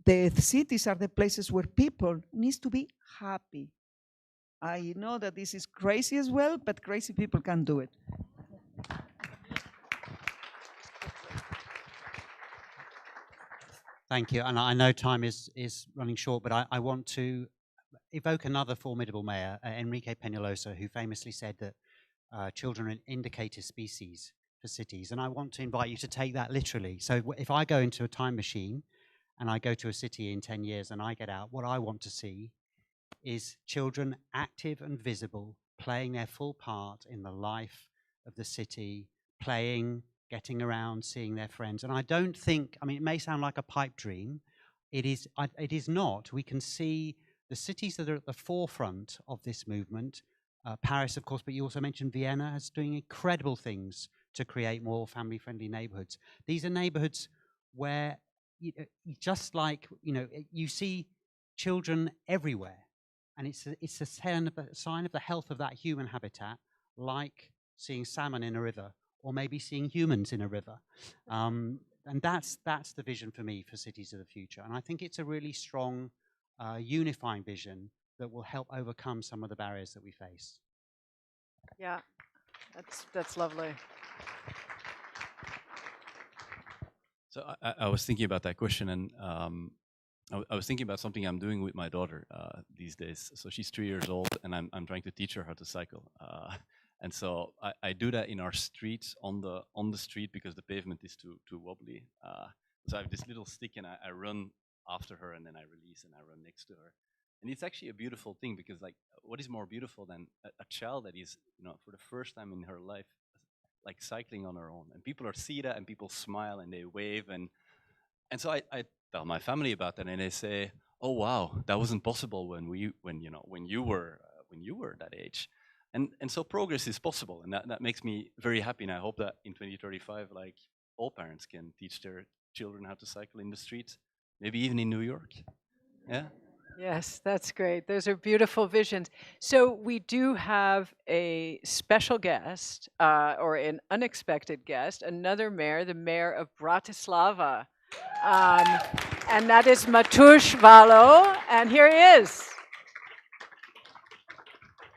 the cities are the places where people need to be happy. I know that this is crazy as well, but crazy people can do it. Thank you. And I know time is running short, but I want to evoke another formidable mayor, Enrique Peñalosa, who famously said that children are an indicator species for cities. And I want to invite you to take that literally. So if I go into a time machine and I go to a city in 10 years and I get out, what I want to see is children active and visible, playing their full part in the life of the city, playing, getting around, seeing their friends. And I don't think, I mean, it may sound like a pipe dream. It is not. We can see the cities that are at the forefront of this movement, Paris, of course, but you also mentioned Vienna is doing incredible things to create more family-friendly neighborhoods. These are neighborhoods where, just like, you see children everywhere. And it's a sign of the health of that human habitat, like seeing salmon in a river, or maybe seeing humans in a river. And that's the vision for me for cities of the future. And I think it's a really strong, unifying vision that will help overcome some of the barriers that we face. Yeah, that's lovely. So I was thinking about that question, and I was thinking about something I'm doing with my daughter these days. So she's 3 years old, and I'm trying to teach her how to cycle. And so I do that in our streets, on the street, because the pavement is too wobbly. So I have this little stick, and I run after her, and then I release, and I run next to her. And it's actually a beautiful thing, because like, what is more beautiful than a child that is, for the first time in her life, like cycling on her own, and people see that, and people smile and they wave, and so I tell my family about that, and they say, "Oh wow, that wasn't possible when you were that age," and so progress is possible, and that makes me very happy, and I hope that in 2035, like, all parents can teach their children how to cycle in the streets, maybe even in New York. Yeah. Yes, that's great. Those are beautiful visions. So we do have a special guest, or an unexpected guest, another mayor, the mayor of Bratislava. And that is Mateusz Valo, and here he is.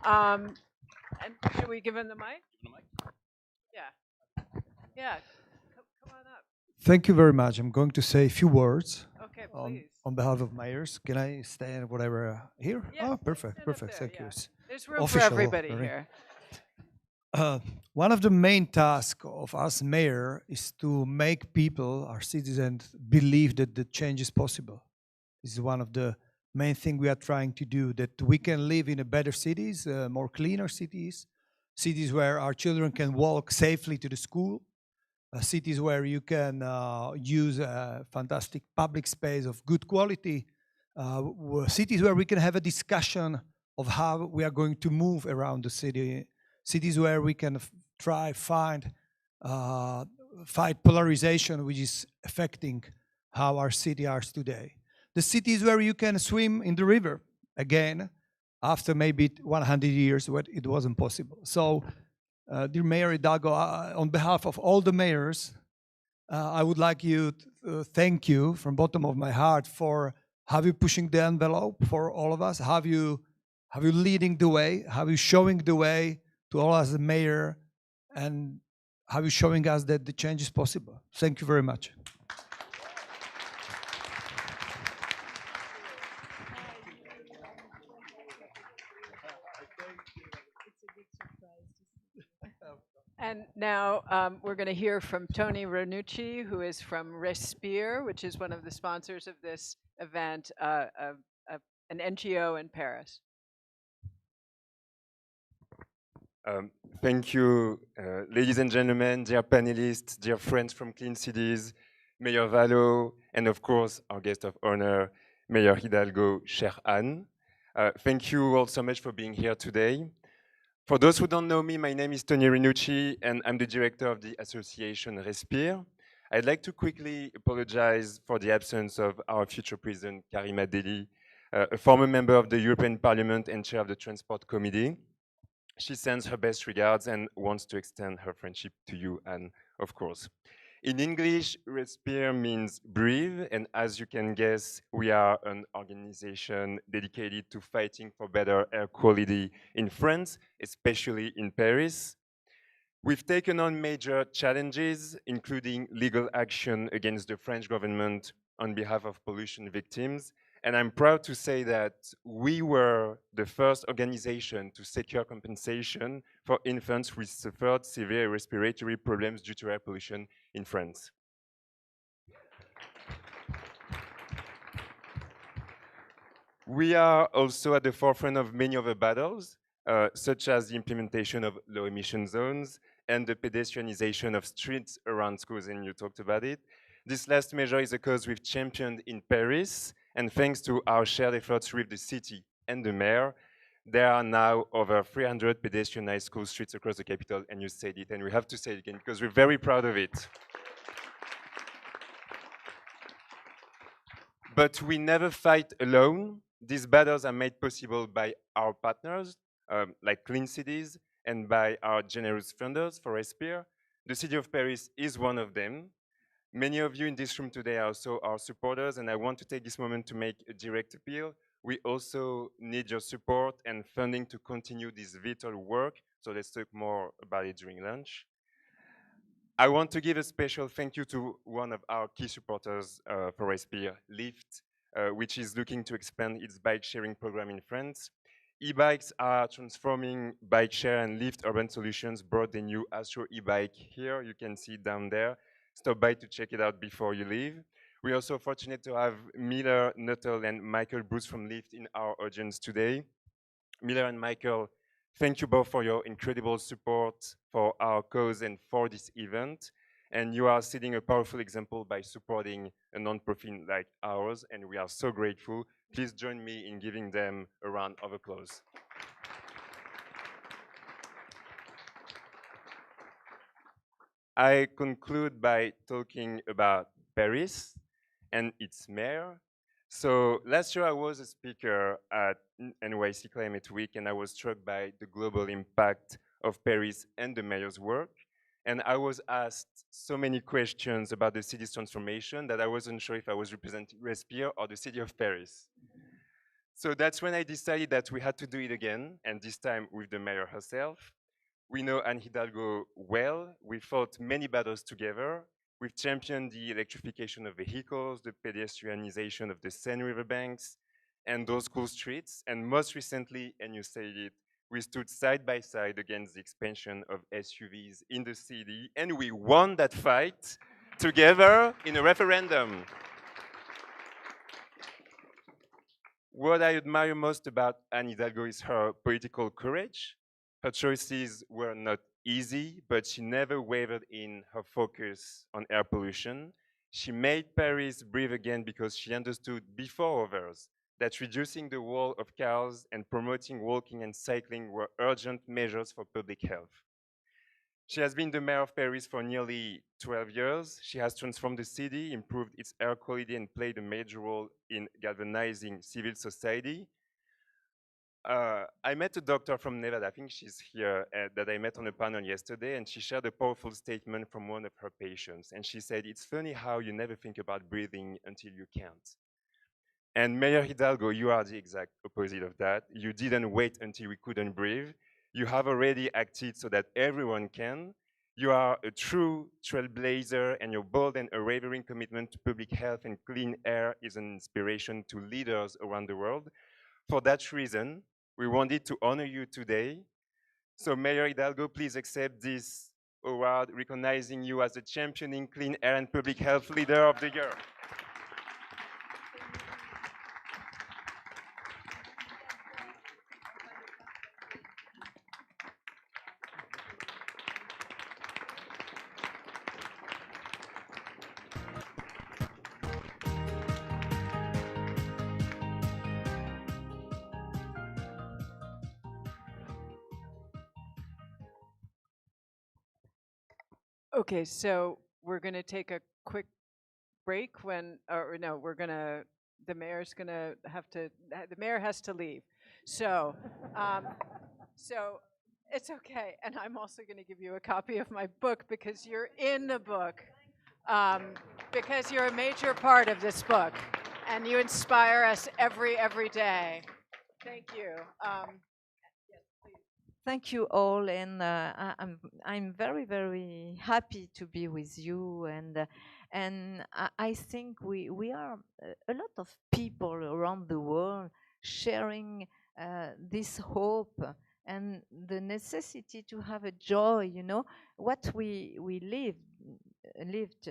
And should we give him the mic? Yeah. Yeah, come on up. Thank you very much. I'm going to say a few words. Okay, please. On behalf of mayors. Can I stand whatever here? Yeah, Oh, perfect, stand up perfect. there, Thank yeah. you. It's There's room for official, everybody very- here. one of the main tasks of us mayor is to make people, our citizens, believe that the change is possible. This is one of the main things we are trying to do, that we can live in a better cities, more cleaner cities, cities where our children can walk safely to the school, cities where you can use a fantastic public space of good quality, cities where we can have a discussion of how we are going to move around the city, cities where we can fight polarization, which is affecting how our city is today. The cities where you can swim in the river again, after maybe 100 years when it wasn't possible. So, dear Mayor Hidalgo, on behalf of all the mayors, I would like you to thank you from bottom of my heart for have you pushing the envelope for all of us, have you leading the way, have you showing the way to all as a mayor, and have you showing us that the change is possible. Thank you very much. And now we're going to hear from Tony Ranucci, who is from Respire, which is one of the sponsors of this event, an NGO in Paris. Thank you, ladies and gentlemen, dear panelists, dear friends from Clean Cities, Mayor Vallo, and of course, our guest of honor, Mayor Hidalgo, chère Anne. Thank you all so much for being here today. For those who don't know me, my name is Tony Ranucci, and I'm the director of the association Respire. I'd like to quickly apologize for the absence of our future president, Karima Delli, a former member of the European Parliament and chair of the Transport Committee. She sends her best regards and wants to extend her friendship to you, Anne, of course. In English, Respire means breathe, and as you can guess, we are an organization dedicated to fighting for better air quality in France, especially in Paris. We've taken on major challenges, including legal action against the French government on behalf of pollution victims. And I'm proud to say that we were the first organization to secure compensation for infants who suffered severe respiratory problems due to air pollution in France. We are also at the forefront of many other battles, such as the implementation of low emission zones and the pedestrianization of streets around schools, and you talked about it. This last measure is a cause we've championed in Paris, and thanks to our shared efforts with the city and the mayor, there are now over 300 pedestrianized school streets across the capital, and you said it, and we have to say it again because we're very proud of it. But we never fight alone. These battles are made possible by our partners, like Clean Cities, and by our generous funders for Respire. The city of Paris is one of them. Many of you in this room today are also our supporters, and I want to take this moment to make a direct appeal. We also need your support and funding to continue this vital work, so let's talk more about it during lunch. I want to give a special thank you to one of our key supporters for Respire, Lyft, which is looking to expand its bike sharing program in France. E-bikes are transforming bike share, and Lyft Urban Solutions brought the new Astro e-bike here. You can see it down there. Stop by to check it out before you leave. We're also fortunate to have Miller Nuttall and Michael Bruce from Lyft in our audience today. Miller and Michael, thank you both for your incredible support for our cause and for this event. And you are setting a powerful example by supporting a non-profit like ours, and we are so grateful. Please join me in giving them a round of applause. I conclude by talking about Paris and its mayor. So last year I was a speaker at NYC Climate Week, and I was struck by the global impact of Paris and the mayor's work. And I was asked so many questions about the city's transformation that I wasn't sure if I was representing Respire or the city of Paris. So that's when I decided that we had to do it again, and this time with the mayor herself. We know Anne Hidalgo well. We fought many battles together. We've championed the electrification of vehicles, the pedestrianization of the Seine riverbanks, and those cool streets. And most recently, and you said it, We stood side by side against the expansion of SUVs in the city, and we won that fight together in a referendum. What I admire most about Anne Hidalgo is her political courage. Her choices were not easy, but she never wavered in her focus on air pollution. She made Paris breathe again because she understood before others that reducing the wall of cars and promoting walking and cycling were urgent measures for public health. She has been the mayor of Paris for nearly 12 years. She has transformed the city, improved its air quality, and played a major role in galvanizing civil society. I met a doctor from Nevada, I think she's here, that I met on a panel yesterday, and she shared a powerful statement from one of her patients. And she said, "It's funny how you never think about breathing until you can't." And Mayor Hidalgo, you are the exact opposite of that. You didn't wait until we couldn't breathe. You have already acted so that everyone can. You are a true trailblazer, and your bold and unwavering commitment to public health and clean air is an inspiration to leaders around the world. For that reason, we wanted to honor you today. So Mayor Hidalgo, please accept this award recognizing you as the championing clean air and public health leader of the year. Okay, so we're going to take a quick break or no, the mayor's going to have to, the mayor has to leave. So, so it's okay. And I'm also going to give you a copy of my book because you're in the book, because you're a major part of this book and you inspire us every day. Thank you. Thank you all, and I'm very happy to be with you, and I think we are a lot of people around the world sharing this hope and the necessity to have a joy. You know what we lived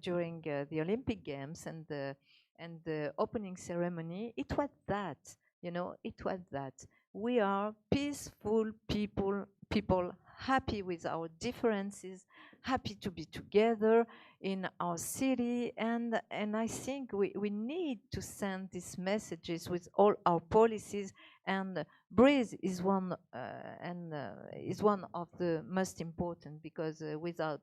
during the Olympic Games and the opening ceremony. It was that. You know, it was that. We are peaceful people happy with our differences, happy to be together in our city, and I think we need to send these messages with all our policies, and breathe is one of the most important, because without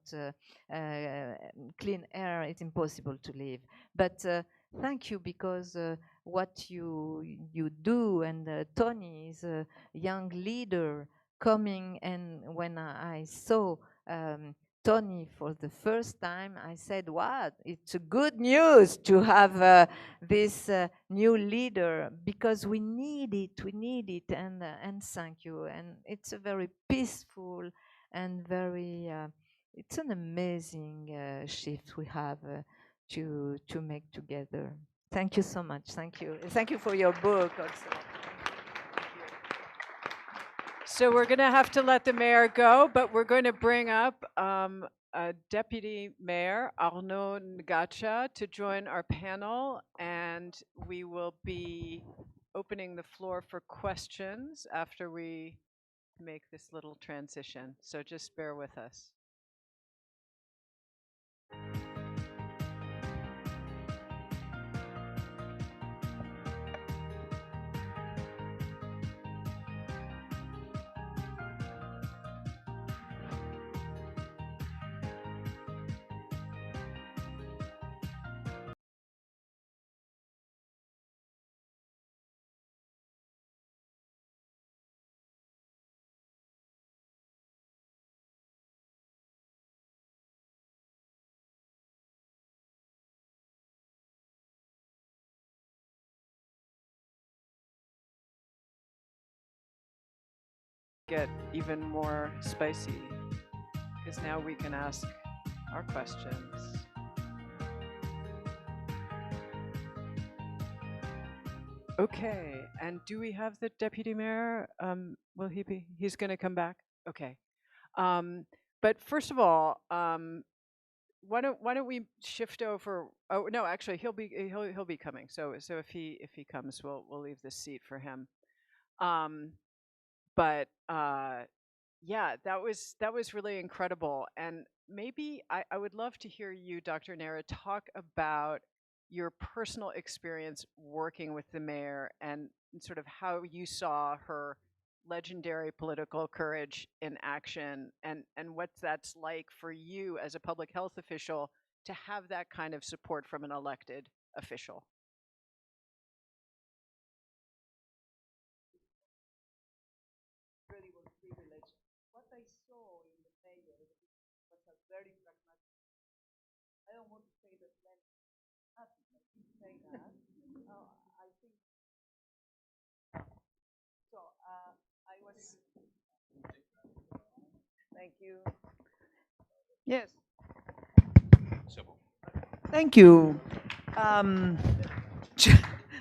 clean air it's impossible to live. But thank you, because what you do, and Tony is a young leader coming, and when I saw Tony for the first time, I said, "What? It's a good news to have this new leader, because we need it, and thank you." And it's a very peaceful and very it's an amazing shift we have to make together. Thank you so much. Thank you. Thank you for your book also. So we're going to have to let the mayor go, but we're going to bring up Deputy Mayor Arnaud Ngacha to join our panel, and we will be opening the floor for questions after we make this little transition. So just bear with us. Get even more spicy, because now we can ask our questions. Okay, And do we have the deputy mayor? Will he be? He's going to come back. Okay. But first of all, why don't we shift over? Oh no, actually, he'll be coming. So if he comes, we'll leave this seat for him. But yeah, that was really incredible. And maybe I would love to hear you, Dr. Neira, talk about your personal experience working with the mayor and sort of how you saw her legendary political courage in action, and what that's like for you as a public health official to have that kind of support from an elected official. Really was privileged. What I saw in the mayor was a very pragmatic. I don't want to say that when nothing, I didn't say that. I think so. I was. Thank you. Yes. Thank you.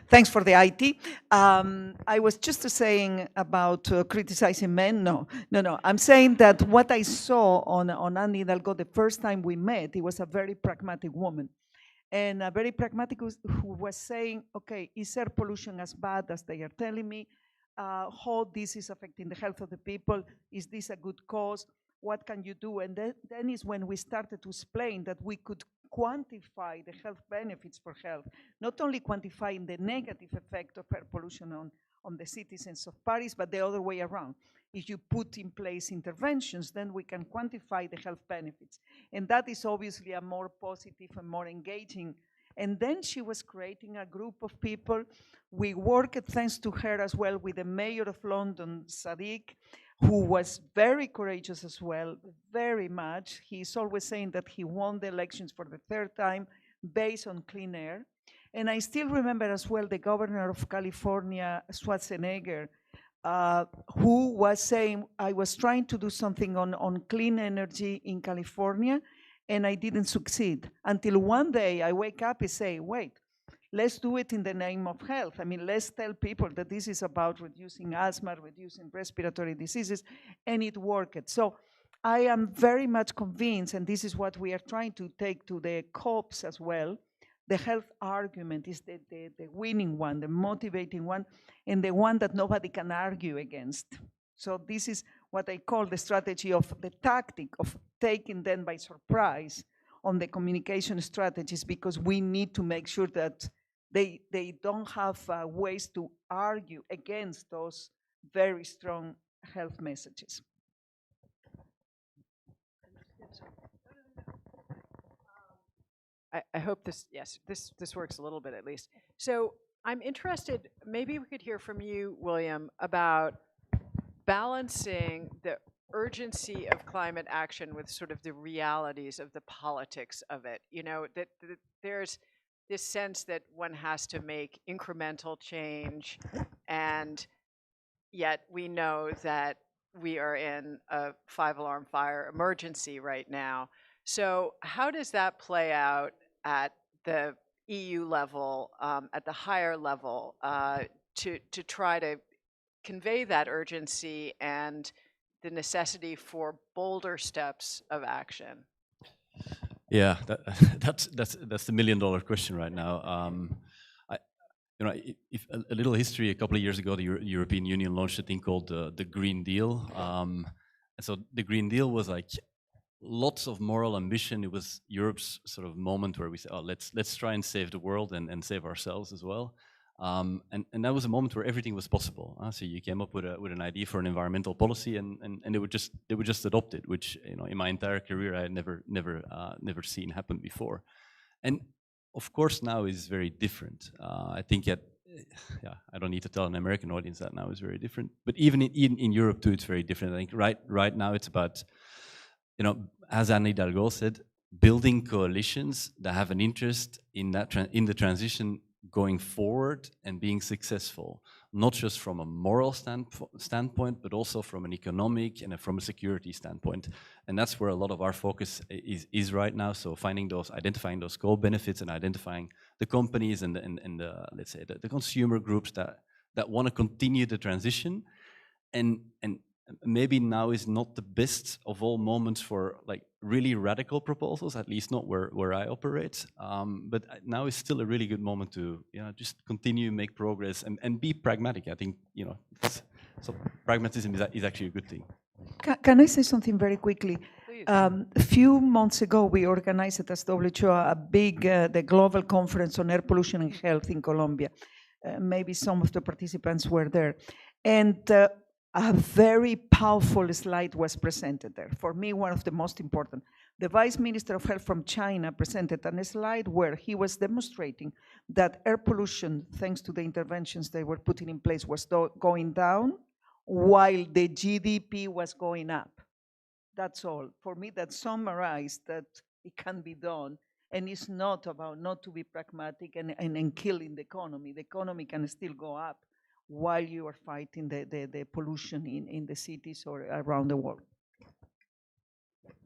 Thanks for the IT. I was just saying about criticizing men. No. I'm saying that what I saw on Anne Hidalgo the first time we met, it was a very pragmatic woman. And a very pragmatic who was saying, okay, is air pollution as bad as they are telling me? How this is affecting the health of the people? Is this a good cause? What can you do? And then is when we started to explain that we could quantify the health benefits for health, not only quantifying the negative effect of air pollution on the citizens of Paris, but the other way around. If you put in place interventions, then we can quantify the health benefits. And that is obviously a more positive and more engaging. And then she was creating a group of people. We worked, thanks to her as well, with the mayor of London, Sadiq, who was very courageous as well, very much. He's always saying that he won the elections for the third time based on clean air. And I still remember as well the governor of California, Schwarzenegger, who was saying, I was trying to do something on clean energy in California, and I didn't succeed. Until one day I wake up and say, wait, let's do it in the name of health. I mean, let's tell people that this is about reducing asthma, reducing respiratory diseases, and it worked. So I am very much convinced, and this is what we are trying to take to the COPs as well, the health argument is the winning one, the motivating one, and the one that nobody can argue against. So this is what I call the strategy of the tactic of taking them by surprise on the communication strategies, because we need to make sure that they don't have ways to argue against those very strong health messages. I hope this works a little bit at least. So I'm interested, maybe we could hear from you, William, about balancing the urgency of climate action with sort of the realities of the politics of it. You know, that there's this sense that one has to make incremental change, and yet we know that we are in a 5-alarm fire emergency right now. So how does that play out at the EU level, at the higher level, to try to convey that urgency and the necessity for bolder steps of action? Yeah, that's the $1 million question right now. If a little history, a couple of years ago, the European Union launched a thing called the Green Deal. And so the Green Deal was like lots of moral ambition. It was Europe's sort of moment where we said, oh, let's try and save the world and save ourselves as well. And that was a moment where everything was possible. So you came up with an idea for an environmental policy, and they would just adopt it, which, you know, in my entire career I had never seen happen before. And of course now is very different. I think I don't need to tell an American audience that now is very different. But even in Europe too, it's very different. I think right now it's about, you know, as Anne Hidalgo said, building coalitions that have an interest in the transition going forward and being successful, not just from a moral standpoint, but also from an economic and from a security standpoint. And that's where a lot of our focus is right now. So identifying those co-benefits and identifying the companies and the let's say the consumer groups that that want to continue the transition, and maybe now is not the best of all moments for like really radical proposals, at least not where I operate. But now is still a really good moment to just continue, make progress, and be pragmatic. I think so pragmatism is actually a good thing. Can I say something very quickly? A few months ago, we organized as WHO a big, the global conference on air pollution and health in Colombia. Maybe some of the participants were there. And a very powerful slide was presented there. For me, one of the most important. The Vice Minister of Health from China presented a slide where he was demonstrating that air pollution, thanks to the interventions they were putting in place, was going down while the GDP was going up. That's all. For me, that summarized that it can be done, and it's not about not to be pragmatic and killing the economy. The economy can still go up while you are fighting the pollution in the cities or around the world.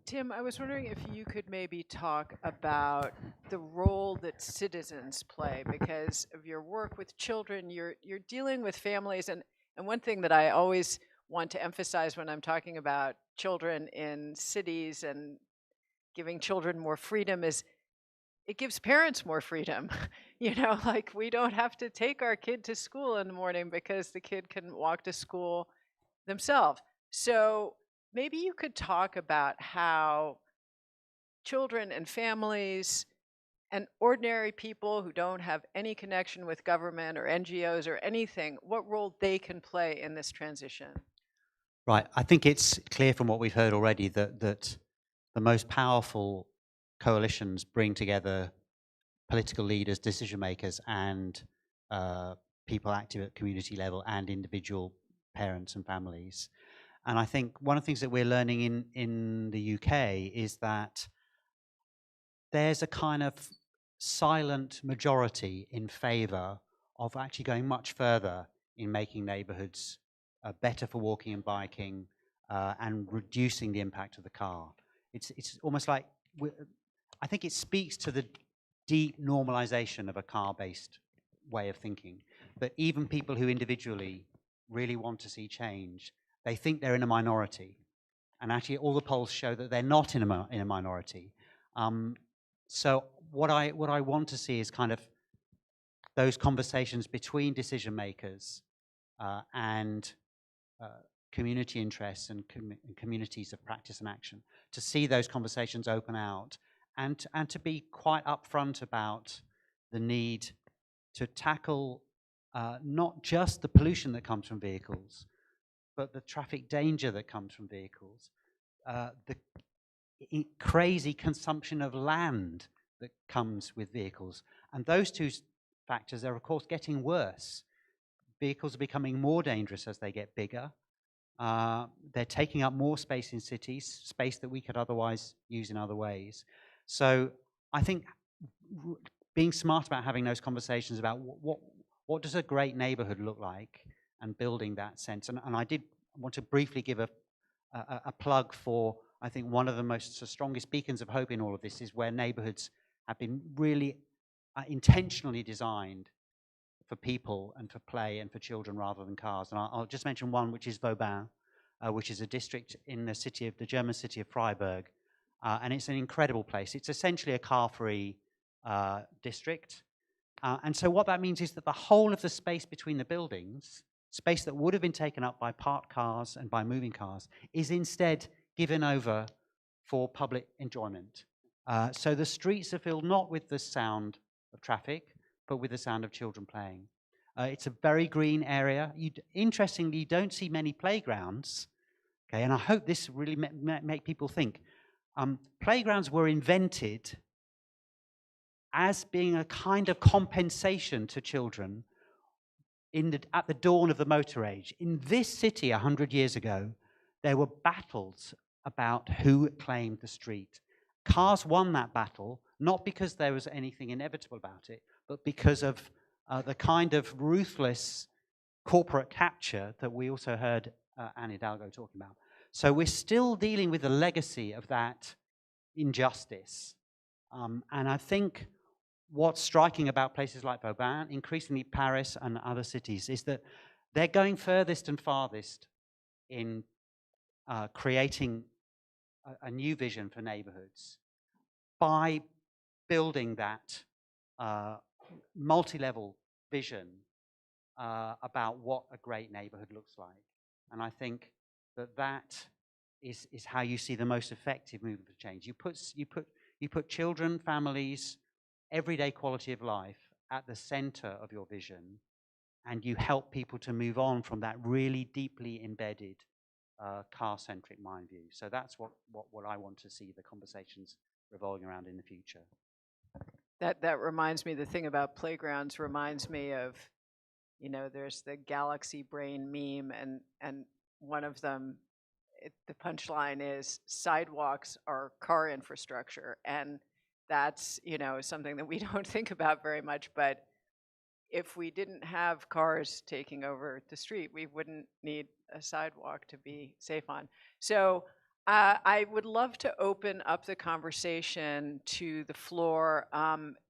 Tim, I was wondering if you could maybe talk about the role that citizens play, because of your work with children, you're dealing with families, and one thing that I always want to emphasize when I'm talking about children in cities and giving children more freedom is it gives parents more freedom. Like we don't have to take our kid to school in the morning because the kid can walk to school themselves. So maybe you could talk about how children and families and ordinary people who don't have any connection with government or NGOs or anything, what role they can play in this transition. Right. I think it's clear from what we've heard already that the most powerful coalitions bring together political leaders, decision makers, and people active at community level and individual parents and families. And I think one of the things that we're learning in the UK is that there's a kind of silent majority in favour of actually going much further in making neighbourhoods better for walking and biking and reducing the impact of the car. It's almost like, I think it speaks to the deep normalisation of a car-based way of thinking, that even people who individually really want to see change, they think they're in a minority. And actually all the polls show that they're not in a minority. So what I want to see is kind of those conversations between decision makers and community interests and communities of practice and action, to see those conversations open out and to be quite upfront about the need to tackle not just the pollution that comes from vehicles, but the traffic danger that comes from vehicles, the crazy consumption of land that comes with vehicles. And those two factors are, of course, getting worse. Vehicles are becoming more dangerous as they get bigger. They're taking up more space in cities, space that we could otherwise use in other ways. So I think being smart about having those conversations about what does a great neighborhood look like, and building that sense. And I did want to briefly give a plug for, I think, one of the most strongest beacons of hope in all of this is where neighborhoods have been really intentionally designed for people and for play and for children rather than cars. And I'll just mention one, which is Vauban, which is a district in the German city of Freiburg. And it's an incredible place. It's essentially a car-free district. And so what that means is that the whole of the space between the buildings, space that would have been taken up by parked cars and by moving cars, is instead given over for public enjoyment. So the streets are filled not with the sound of traffic, but with the sound of children playing. It's a very green area. Interestingly, you don't see many playgrounds, okay? And I hope this really make people think. Playgrounds were invented as being a kind of compensation to children at the dawn of the motor age. In this city 100 years ago, there were battles about who claimed the street. Cars won that battle, not because there was anything inevitable about it, but because of the kind of ruthless corporate capture that we also heard Anne Hidalgo talking about. So we're still dealing with the legacy of that injustice. And I think what's striking about places like Vauban, increasingly Paris and other cities, is that they're going furthest and farthest in creating a new vision for neighborhoods by building that multi-level vision about what a great neighborhood looks like. And I think that is how you see the most effective movement for change. You put children, families, everyday quality of life at the center of your vision, and you help people to move on from that really deeply embedded car-centric mind view. So that's what I want to see the conversations revolving around in the future. That reminds me, the thing about playgrounds reminds me of, there's the galaxy brain meme, and one of them, the punchline is sidewalks are car infrastructure. And that's, something that we don't think about very much, but if we didn't have cars taking over the street, we wouldn't need a sidewalk to be safe on. So I would love to open up the conversation to the floor.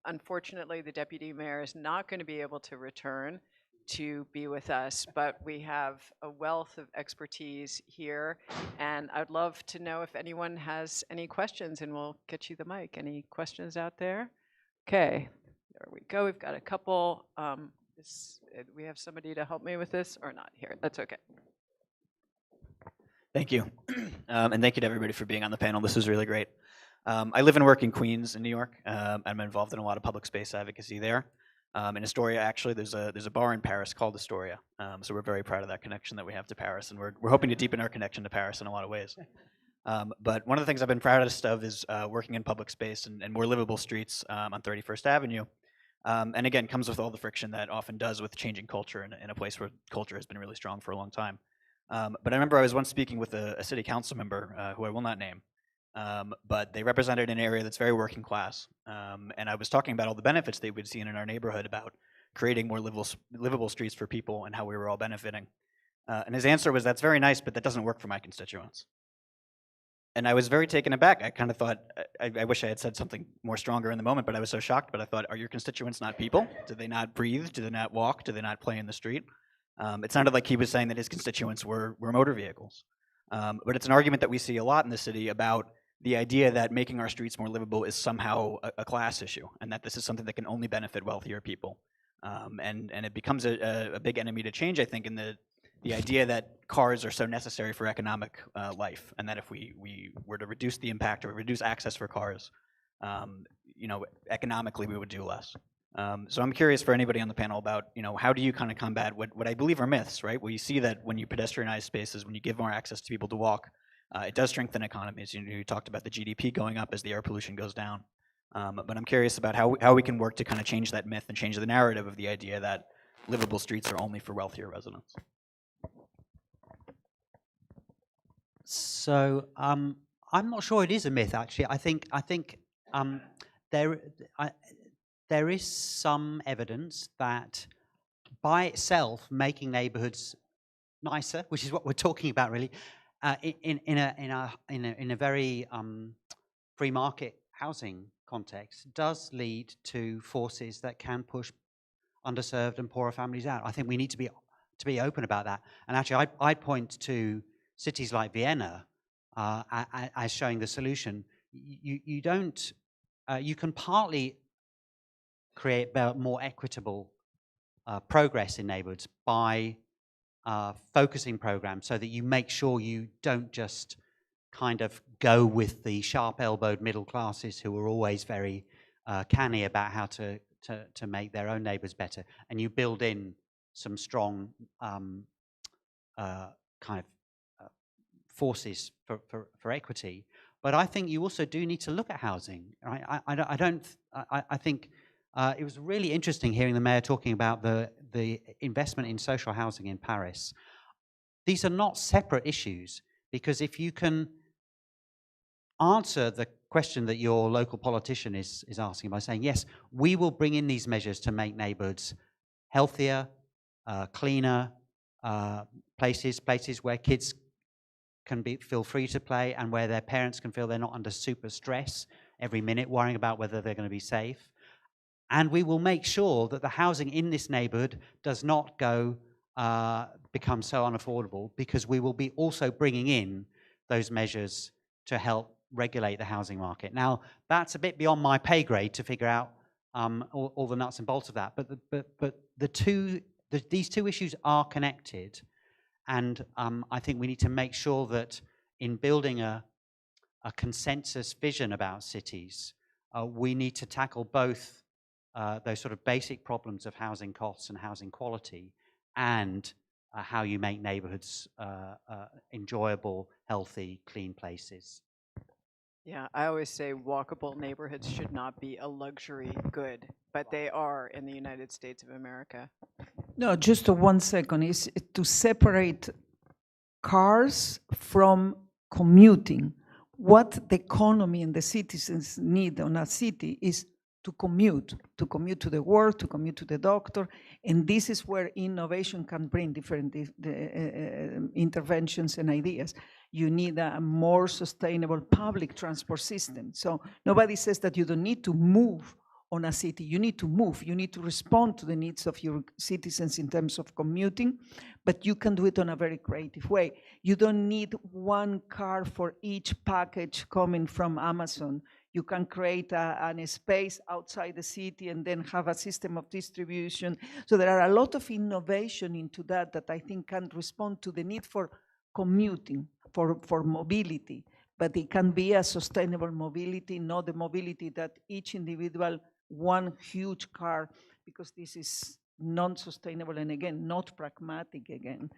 Unfortunately, the deputy mayor is not going to be able to return to be with us, but we have a wealth of expertise here, and I'd love to know if anyone has any questions, and we'll get you the mic. Any questions out there? Okay, there we go. We've got a couple. We have somebody to help me with this or not here? That's okay. Thank you. And thank you to everybody for being on the panel. This was really great. I live and work in Queens in New York. I'm involved in a lot of public space advocacy there. In Astoria, actually, there's a bar in Paris called Astoria. So we're very proud of that connection that we have to Paris, and we're hoping to deepen our connection to Paris in a lot of ways. But one of the things I've been proudest of is working in public space and more livable streets on 31st Avenue. And again, comes with all the friction that often does with changing culture in a place where culture has been really strong for a long time. But I remember I was once speaking with a city council member who I will not name, but they represented an area that's very working class. And I was talking about all the benefits they would see in our neighborhood about creating more livable streets for people and how we were all benefiting. And his answer was, that's very nice, but that doesn't work for my constituents. And I was very taken aback. I kind of thought, I wish I had said something more stronger in the moment, but I was so shocked. But I thought, are your constituents not people? Do they not breathe? Do they not walk? Do they not play in the street? It sounded like he was saying that his constituents were motor vehicles. But it's an argument that we see a lot in the city about the idea that making our streets more livable is somehow a class issue, and that this is something that can only benefit wealthier people. And it becomes a big enemy to change, I think, in the idea that cars are so necessary for economic life, and that if we were to reduce the impact or reduce access for cars, economically we would do less. So I'm curious for anybody on the panel about, how do you kind of combat what I believe are myths, right? Well, you see that when you pedestrianize spaces, when you give more access to people to walk, it does strengthen economies. You talked about the GDP going up as the air pollution goes down. But I'm curious about how we can work to kind of change that myth and change the narrative of the idea that livable streets are only for wealthier residents. So I'm not sure it is a myth, actually. I think there is some evidence that by itself making neighborhoods nicer, which is what we're talking about really, in a very free market housing context, does lead to forces that can push underserved and poorer families out. I think we need to be open about that. And actually, I'd point to cities like Vienna as showing the solution. You can partly create more equitable progress in neighborhoods by focusing programs so that you make sure you don't just kind of go with the sharp-elbowed middle classes who are always very canny about how to make their own neighbors better, and you build in some strong kind of forces for equity. But I think you also do need to look at housing. Right? I think it was really interesting hearing the mayor talking about the investment in social housing in Paris. These are not separate issues, because if you can answer the question that your local politician is asking by saying, yes, we will bring in these measures to make neighborhoods healthier, cleaner, places where kids can feel free to play, and where their parents can feel they're not under super stress every minute worrying about whether they're going to be safe. And we will make sure that the housing in this neighborhood does not become so unaffordable, because we will be also bringing in those measures to help regulate the housing market. Now, that's a bit beyond my pay grade to figure out all the nuts and bolts of that. But these two issues are connected, and I think we need to make sure that in building a consensus vision about cities, we need to tackle both those sort of basic problems of housing costs and housing quality, and how you make neighborhoods enjoyable, healthy, clean places. Yeah, I always say walkable neighborhoods should not be a luxury good, but they are in the United States of America. No, just 1 second, is to separate cars from commuting. What the economy and the citizens need on a city is to commute to the work, to commute to the doctor, and this is where innovation can bring different interventions and ideas. You need a more sustainable public transport system. So nobody says that you don't need to move on a city. You need to move. You need to respond to the needs of your citizens in terms of commuting, but you can do it on a very creative way. You don't need one car for each package coming from Amazon. You can create a space outside the city and then have a system of distribution. So there are a lot of innovation into that I think can respond to the need for commuting, for mobility, but it can be a sustainable mobility, not the mobility that each individual, one huge car, because this is non-sustainable and again, not pragmatic again,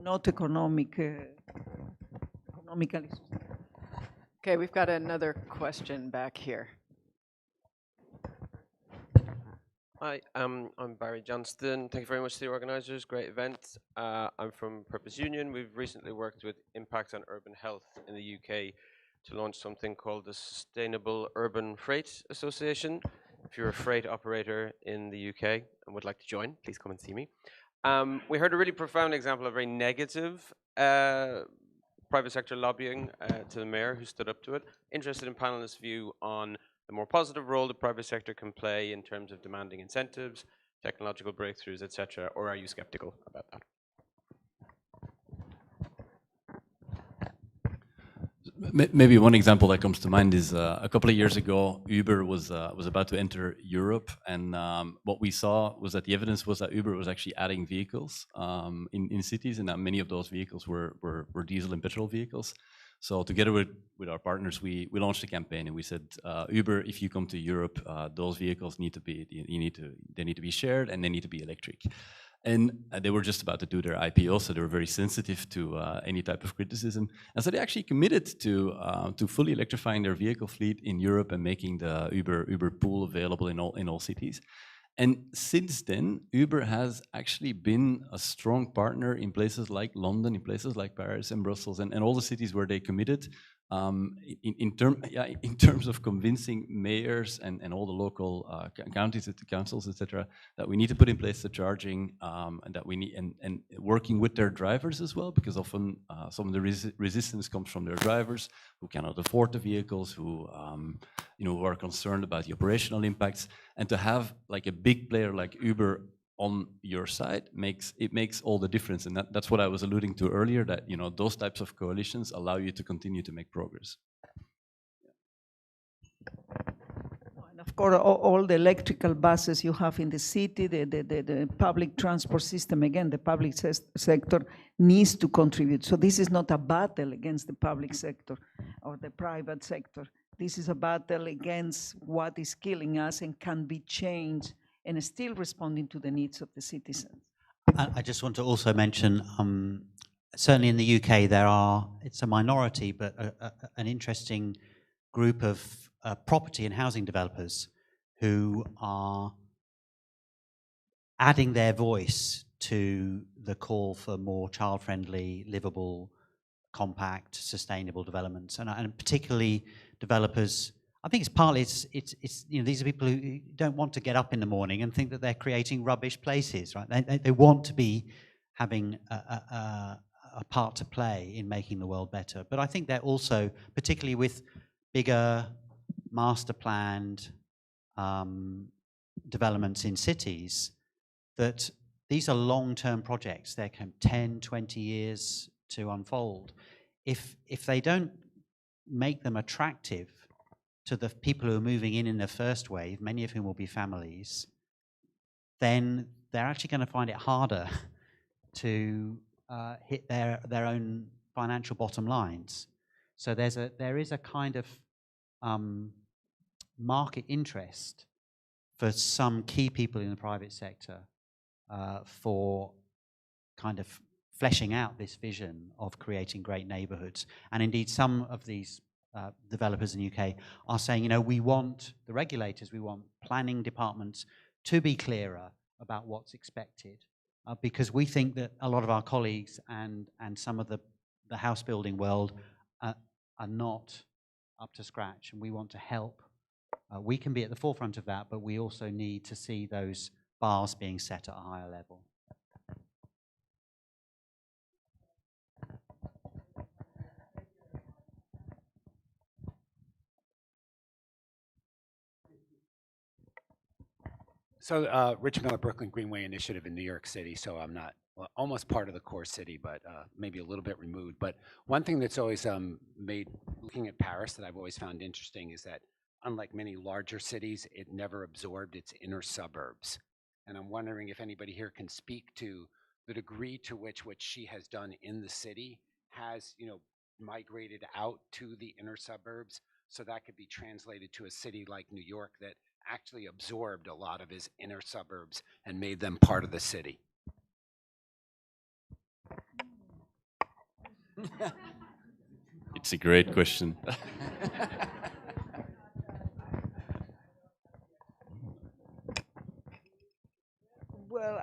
not economically sustainable. Okay, we've got another question back here. Hi, I'm Barry Johnston. Thank you very much to the organizers. Great event. I'm from Purpose Union. We've recently worked with Impact on Urban Health in the UK to launch something called the Sustainable Urban Freight Association. If you're a freight operator in the UK and would like to join, please come and see me. We heard a really profound example of very negative private sector lobbying to the mayor, who stood up to it. Interested in panelists' view on the more positive role the private sector can play in terms of demanding incentives, technological breakthroughs, etc., or are you skeptical about that? Maybe one example that comes to mind is a couple of years ago, Uber was about to enter Europe, and what we saw was that the evidence was that Uber was actually adding vehicles in cities, and that many of those vehicles were diesel and petrol vehicles. So together with our partners, we launched a campaign, and we said, Uber, if you come to Europe, those vehicles need to be shared, and they need to be electric. And they were just about to do their IPO, so they were very sensitive to any type of criticism. And so they actually committed to fully electrifying their vehicle fleet in Europe and making the Uber pool available in all cities. And since then, Uber has actually been a strong partner in places like London, in places like Paris and Brussels, and all the cities where they committed. In terms of convincing mayors and all the local counties, councils, etc., that we need to put in place the charging, and that we need and working with their drivers as well, because often some of the resistance comes from their drivers who cannot afford the vehicles, who who are concerned about the operational impacts, and to have like a big player like Uber on your side makes all the difference, and that's what I was alluding to earlier. That those types of coalitions allow you to continue to make progress. And of course, all the electrical buses you have in the city, the public transport system. Again, the public sector needs to contribute. So this is not a battle against the public sector or the private sector. This is a battle against what is killing us and can be changed, and still responding to the needs of the citizens. I just want to also mention, certainly in the UK, it's a minority, but an interesting group of property and housing developers who are adding their voice to the call for more child-friendly, livable, compact, sustainable developments, and particularly developers. I think it's partly these are people who don't want to get up in the morning and think that they're creating rubbish places, right? They want to be having a part to play in making the world better. But I think they're also, particularly with bigger master planned developments in cities, that these are long-term projects. They can 10, 20 years to unfold. If they don't make them attractive to the people who are moving in the first wave, many of whom will be families, then they're actually going to find it harder to hit their own financial bottom lines. So there is a kind of market interest for some key people in the private sector for kind of fleshing out this vision of creating great neighborhoods. And indeed, some of these developers in the UK are saying, you know, we want the regulators, we want planning departments to be clearer about what's expected, because we think that a lot of our colleagues and some of the house building world are not up to scratch, and we want to help. We can be at the forefront of that, but we also need to see those bars being set at a higher level. So Rich Miller, Brooklyn Greenway Initiative in New York City. So I'm not almost part of the core city, but maybe a little bit removed. But one thing that's always made looking at Paris that I've always found interesting is that unlike many larger cities, it never absorbed its inner suburbs. And I'm wondering if anybody here can speak to the degree to which what she has done in the city has, you know, migrated out to the inner suburbs, so that could be translated to a city like New York that actually absorbed a lot of his inner suburbs and made them part of the city. It's a great question. Well,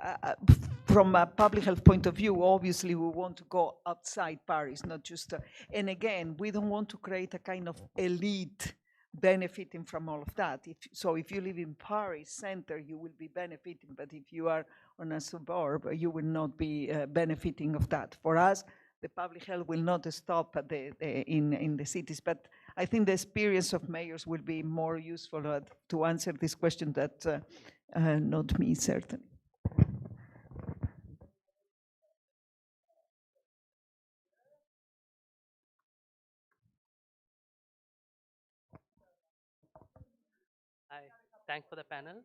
from a public health point of view, obviously we want to go outside Paris, not just, and again, we don't want to create a kind of elite benefiting from all of that. If you live in Paris center, you will be benefiting, but if you are on a suburb, you will not be benefiting of that. For us, the public health will not stop at in the cities, but I think the experience of mayors will be more useful to answer this question that not me, certainly. Hi, thanks for the panel.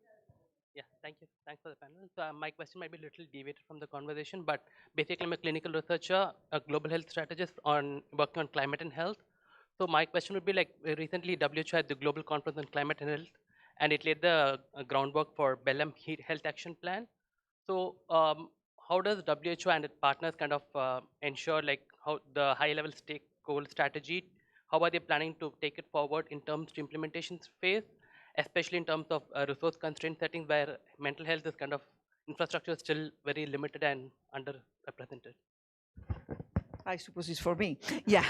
Yeah, thank you. Thanks for the panel. So my question might be a little deviated from the conversation, but basically I'm a clinical researcher, a global health strategist working on climate and health. So my question would be, like, recently WHO had the Global Conference on Climate and Health, and it laid the groundwork for Belém Health Action Plan. So how does WHO and its partners kind of ensure, like, how the high-level stakeholder strategy, how are they planning to take it forward in terms of implementation phase, especially in terms of resource constraint settings where mental health is kind of infrastructure is still very limited and underrepresented? I suppose it's for me. Yeah,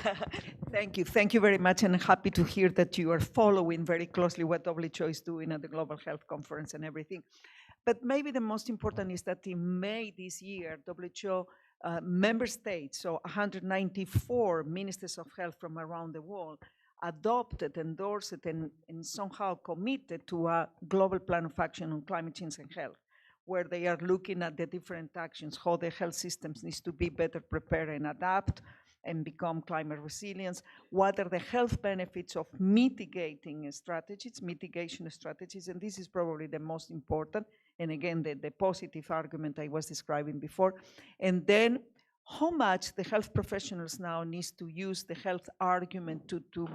thank you. Thank you very much, and I'm happy to hear that you are following very closely what WHO is doing at the Global Health Conference and everything. But maybe the most important is that in May this year, WHO member states, so 194 ministers of health from around the world, adopted, endorsed, and somehow committed to a global plan of action on climate change and health, where they are looking at the different actions, how the health systems needs to be better prepared and adapt and become climate resilient. What are the health benefits of mitigation strategies, and this is probably the most important. And again, the positive argument I was describing before. And then how much the health professionals now needs to use the health argument to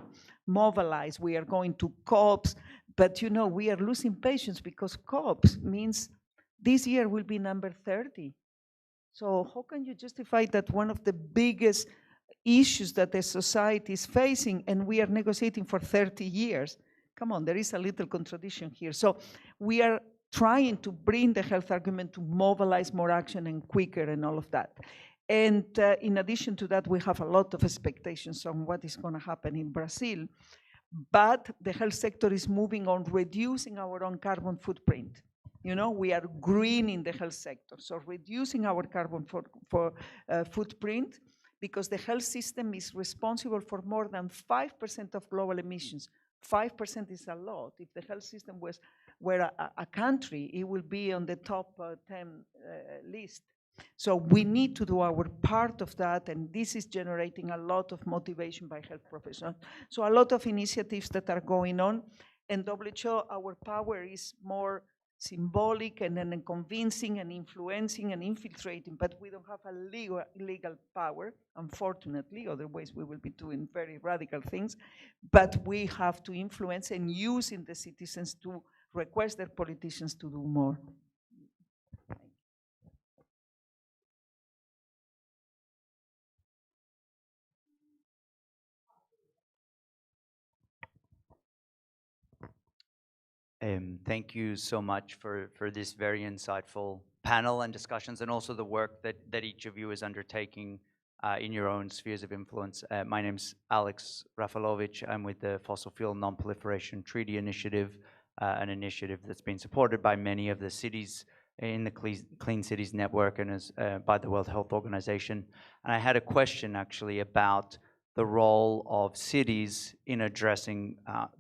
mobilize. We are going to COPs, but you know, we are losing patients because COPs means this year will be number 30. So how can you justify that one of the biggest issues that the society is facing, and we are negotiating for 30 years? Come on, there is a little contradiction here. So we are trying to bring the health argument to mobilize more action and quicker and all of that. And in addition to that, we have a lot of expectations on what is going to happen in Brazil. But the health sector is moving on reducing our own carbon footprint. You know, we are greening the health sector, so reducing our carbon footprint, because the health system is responsible for more than 5% of global emissions. 5% is a lot. If the health system were a country, it will be on the top 10 list. So we need to do our part of that, and this is generating a lot of motivation by health professionals. So a lot of initiatives that are going on, and WHO, our power is more symbolic and then convincing and influencing and infiltrating, but we don't have a legal power, unfortunately, otherwise we will be doing very radical things, but we have to influence and using the citizens to request their politicians to do more. Thank you so much for this very insightful panel and discussions, and also the work that each of you is undertaking in your own spheres of influence. My name's Alex Rafalovich. I'm with the Fossil Fuel Non-Proliferation Treaty Initiative, an initiative that's been supported by many of the cities in the Clean Cities Network and as by the World Health Organization. And I had a question actually about the role of cities in addressing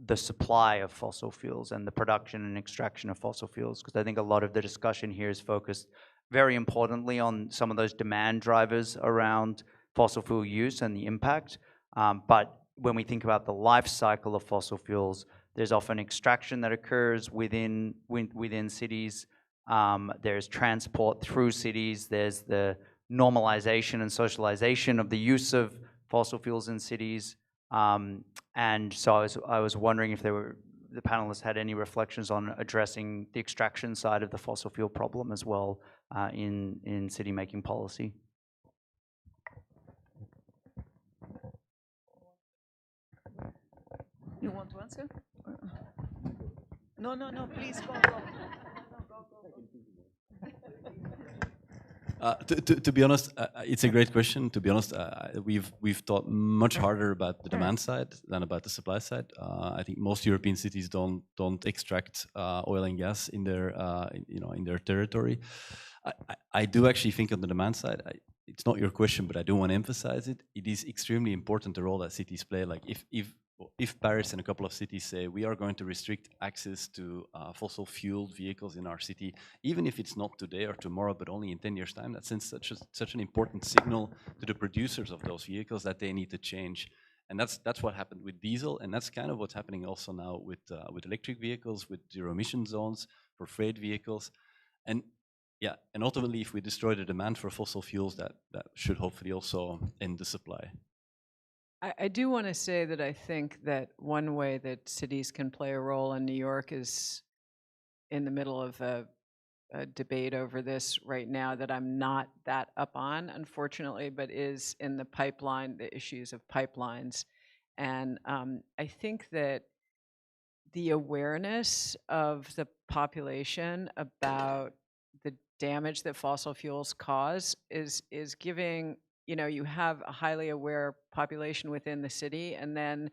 the supply of fossil fuels and the production and extraction of fossil fuels, because I think a lot of the discussion here is focused very importantly on some of those demand drivers around fossil fuel use and the impact. But when we think about the life cycle of fossil fuels, there's often extraction that occurs within cities. There's transport through cities. There's the normalization and socialization of the use of fossil fuels in cities. And so I was wondering if the panelists had any reflections on addressing the extraction side of the fossil fuel problem as well in city making policy. You want to answer? No, please go. To be honest, it's a great question. To be honest, we've thought much harder about the demand side than about the supply side. I think most European cities don't extract oil and gas in their territory. I do actually think on the demand side, it's not your question, but I do want to emphasize it. It is extremely important the role that cities play. Like if Paris and a couple of cities say we are going to restrict access to fossil fueled vehicles in our city, even if it's not today or tomorrow, but only in 10 years' time, that sends such an important signal to the producers of those vehicles that they need to change. And that's what happened with diesel, and that's kind of what's happening also now with electric vehicles, with zero emission zones for freight vehicles. And yeah, and ultimately, if we destroy the demand for fossil fuels, that should hopefully also end the supply. I do want to say that I think that one way that cities can play a role, in New York is in the middle of a debate over this right now that I'm not that up on, unfortunately, but is in the issues of pipelines. And I think that the awareness of the population about the damage that fossil fuels cause is giving, you have a highly aware population within the city, and then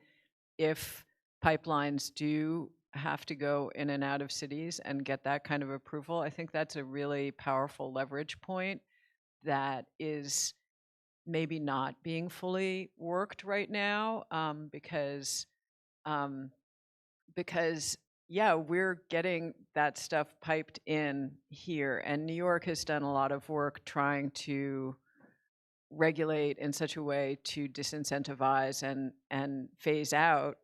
if pipelines do have to go in and out of cities and get that kind of approval, I think that's a really powerful leverage point that is maybe not being fully worked right now, because yeah, we're getting that stuff piped in here, and New York has done a lot of work trying to regulate in such a way to disincentivize and phase out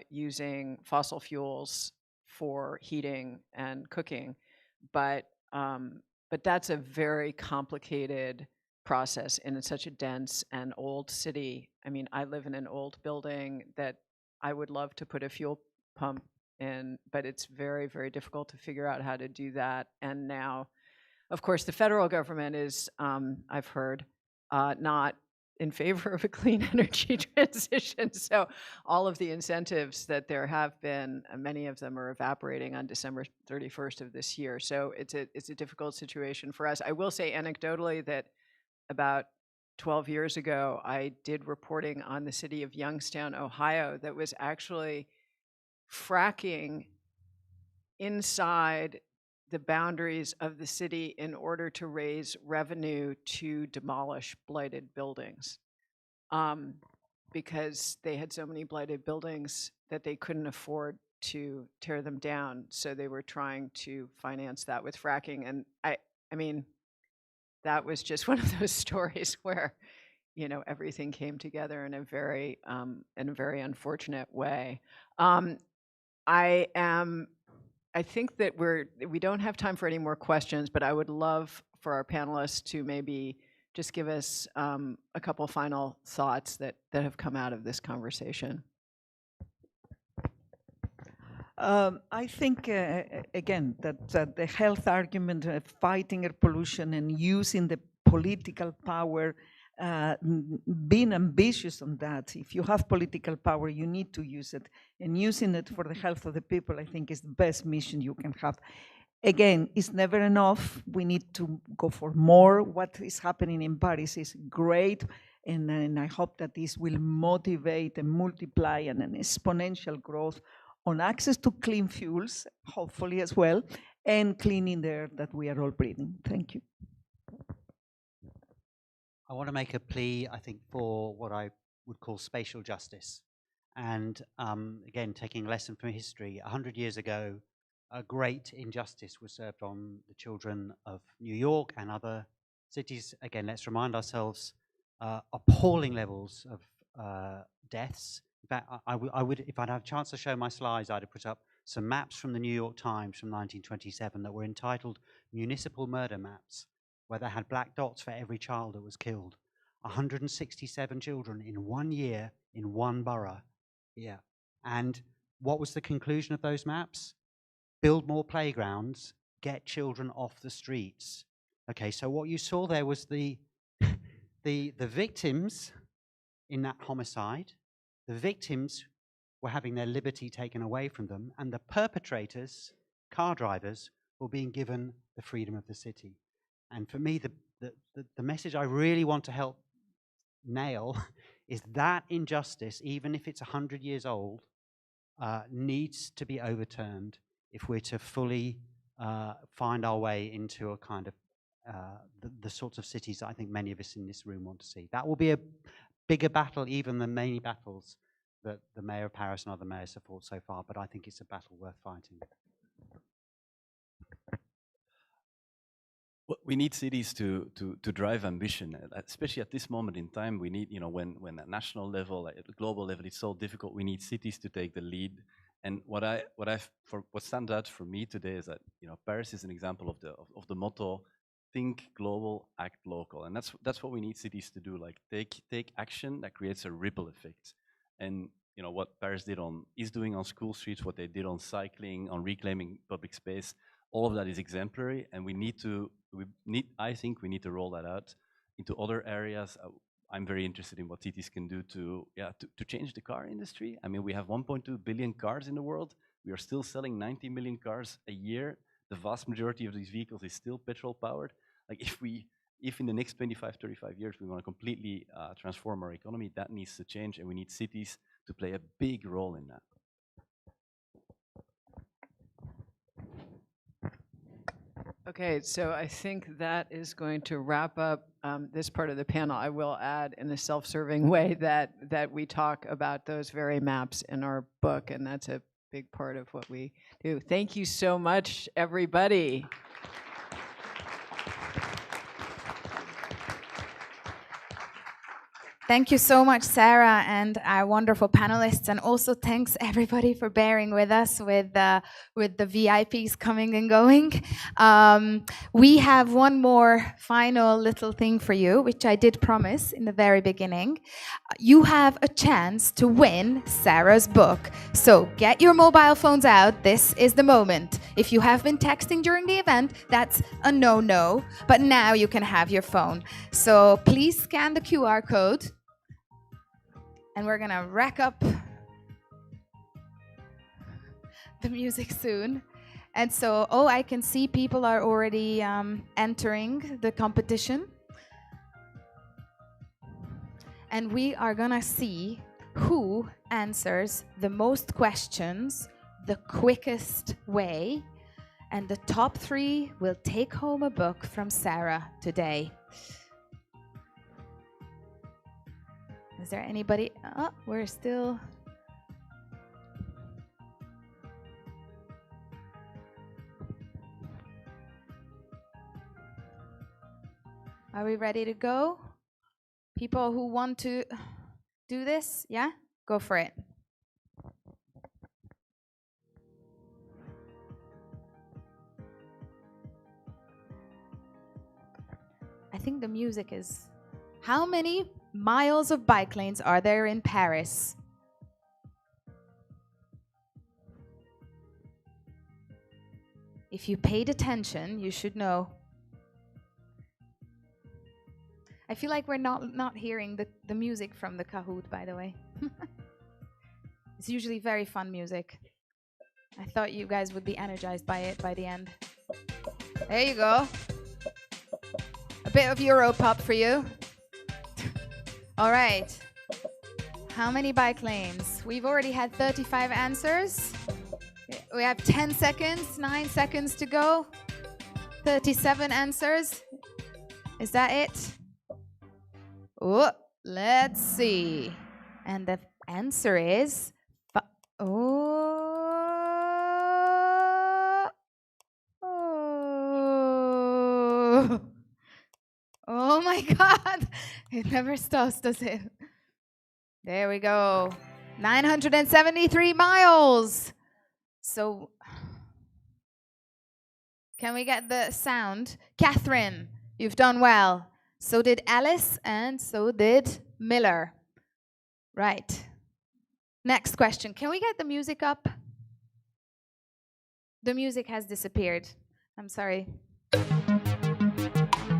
using fossil fuels for heating and cooking, but that's a very complicated process in such a dense and old city. I mean, I live in an old building that I would love to put a fuel pump in, but it's very, very difficult to figure out how to do that. And now, of course, the federal government is, I've heard, not in favor of a clean energy transition. So all of the incentives that there have been, many of them are evaporating on December 31st of this year. So it's a difficult situation for us. I will say anecdotally that about 12 years ago, I did reporting on the city of Youngstown, Ohio, that was actually fracking inside the boundaries of the city in order to raise revenue to demolish blighted buildings. because they had so many blighted buildings that they couldn't afford to tear them down. So they were trying to finance that with fracking. And I mean, that was just one of those stories where, you know, everything came together in a very unfortunate way. I think that we don't have time for any more questions, but I would love for our panelists to maybe just give us a couple final thoughts that have come out of this conversation. I think, again, that the health argument, fighting air pollution and using the political power, being ambitious on that. If you have political power, you need to use it. And using it for the health of the people, I think, is the best mission you can have. Again, it's never enough. We need to go for more. What is happening in Paris is great. And I hope that this will motivate and multiply and an exponential growth on access to clean fuels, hopefully as well, and cleaning the air that we are all breathing. Thank you. I want to make a plea, I think, for what I would call spatial justice. And again, taking a lesson from history, 100 years ago, a great injustice was served on the children of New York and other cities. Again, let's remind ourselves, appalling levels of deaths. In fact, I would, if I'd had a chance to show my slides, I'd have put up some maps from the New York Times from 1927 that were entitled Municipal Murder Maps, where they had black dots for every child that was killed. 167 children in 1 year in one borough. Yeah. And what was the conclusion of those maps? Build more playgrounds, get children off the streets. Okay, so what you saw there was the victims in that homicide. The victims were having their liberty taken away from them, and the perpetrators, car drivers, were being given the freedom of the city. And for me, the message I really want to help nail is that injustice, even if it's 100 years old, needs to be overturned if we're to fully find our way into a kind of the sorts of cities that I think many of us in this room want to see. That will be a bigger battle even than many battles that the Mayor of Paris and other mayors have fought so far, but I think it's a battle worth fighting. Well, we need cities to drive ambition, especially at this moment in time. We need, you know, when at national level, at the global level, it's so difficult. We need cities to take the lead. And what stands out for me today is that, you know, Paris is an example of the motto: think global, act local. And that's what we need cities to do. Like take action that creates a ripple effect. And you know what Paris is doing on school streets, what they did on cycling, on reclaiming public space. All of that is exemplary, and I think we need to roll that out into other areas. I'm very interested in what cities can do to change the car industry. I mean, we have 1.2 billion cars in the world. We are still selling 90 million cars a year. The vast majority of these vehicles is still petrol powered. Like if in the next 25, 35 years we want to completely transform our economy, that needs to change, and we need cities to play a big role in that. Okay, so I think that is going to wrap up this part of the panel. I will add in a self-serving way that we talk about those very maps in our book, and that's a big part of what we do. Thank you so much, everybody. Thank you so much, Sarah, and our wonderful panelists, and also thanks everybody for bearing with us with the VIPs coming and going. We have one more final little thing for you, which I did promise in the very beginning. You have a chance to win Sarah's book. So get your mobile phones out. This is the moment. If you have been texting during the event, that's a no-no, but now you can have your phone. So please scan the QR code. And we're gonna rack up the music soon. And so, I can see people are already entering the competition. And we are gonna see who answers the most questions the quickest way. And the top 3 will take home a book from Sarah today. Is there anybody? Oh, we're still. Are we ready to go? People who want to do this, yeah? Go for it. I think the music is... How many miles of bike lanes are there in Paris? If you paid attention, you should know. I feel like we're not hearing the music from the Kahoot, by the way. It's usually very fun music. I thought you guys would be energized by it by the end. There you go. A bit of Europop for you. All right. How many bike lanes? We've already had 35 answers. We have 10 seconds, 9 seconds to go. 37 answers. Is that it? Oh, let's see. And the answer is... Oh my God. It never stops, does it? There we go. 973 miles. So, can we get the sound? Catherine, you've done well. So did Alice, and so did Miller. Right. Next question. Can we get the music up? The music has disappeared. I'm sorry.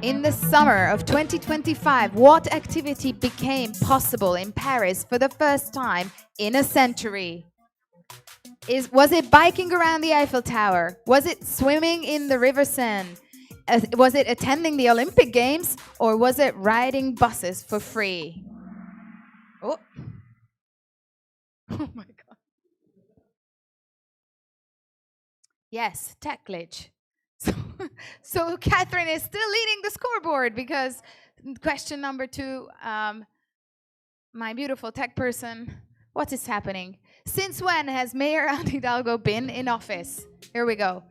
In the summer of 2025, what activity became possible in Paris for the first time in a century? Was it biking around the Eiffel Tower? Was it swimming in the River Seine? Was it attending the Olympic Games? Or was it riding buses for free? Oh. Oh my God. Yes, tech glitch. So Catherine is still leading the scoreboard because question number 2, my beautiful tech person, what is happening? Since when has Mayor Anne Hidalgo been in office? Here we go.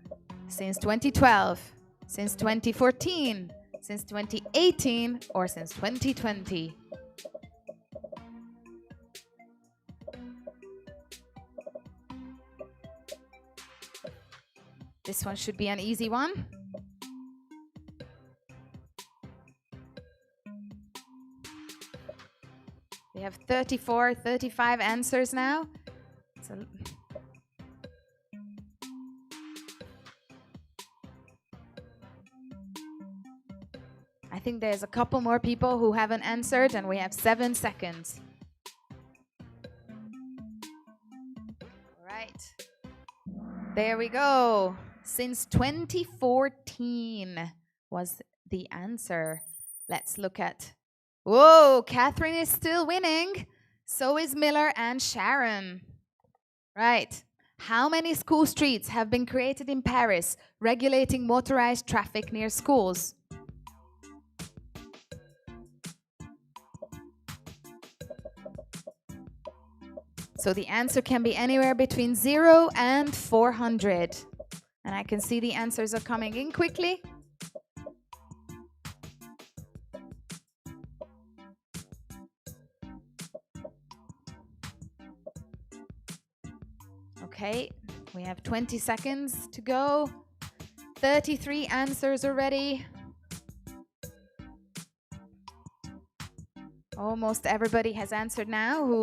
Since 2012, since 2014, since 2018, or since 2020? This one should be an easy one. We have 34, 35 answers now. So I think there's a couple more people who haven't answered, and we have 7 seconds. All right. There we go. Since 2014 was the answer. Let's look at... Whoa, Catherine is still winning. So is Miller and Sharon. Right. How many school streets have been created in Paris regulating motorized traffic near schools? So the answer can be anywhere between 0 and 400. And I can see the answers are coming in quickly. Okay, we have 20 seconds to go. 33 answers already. Almost everybody has answered now.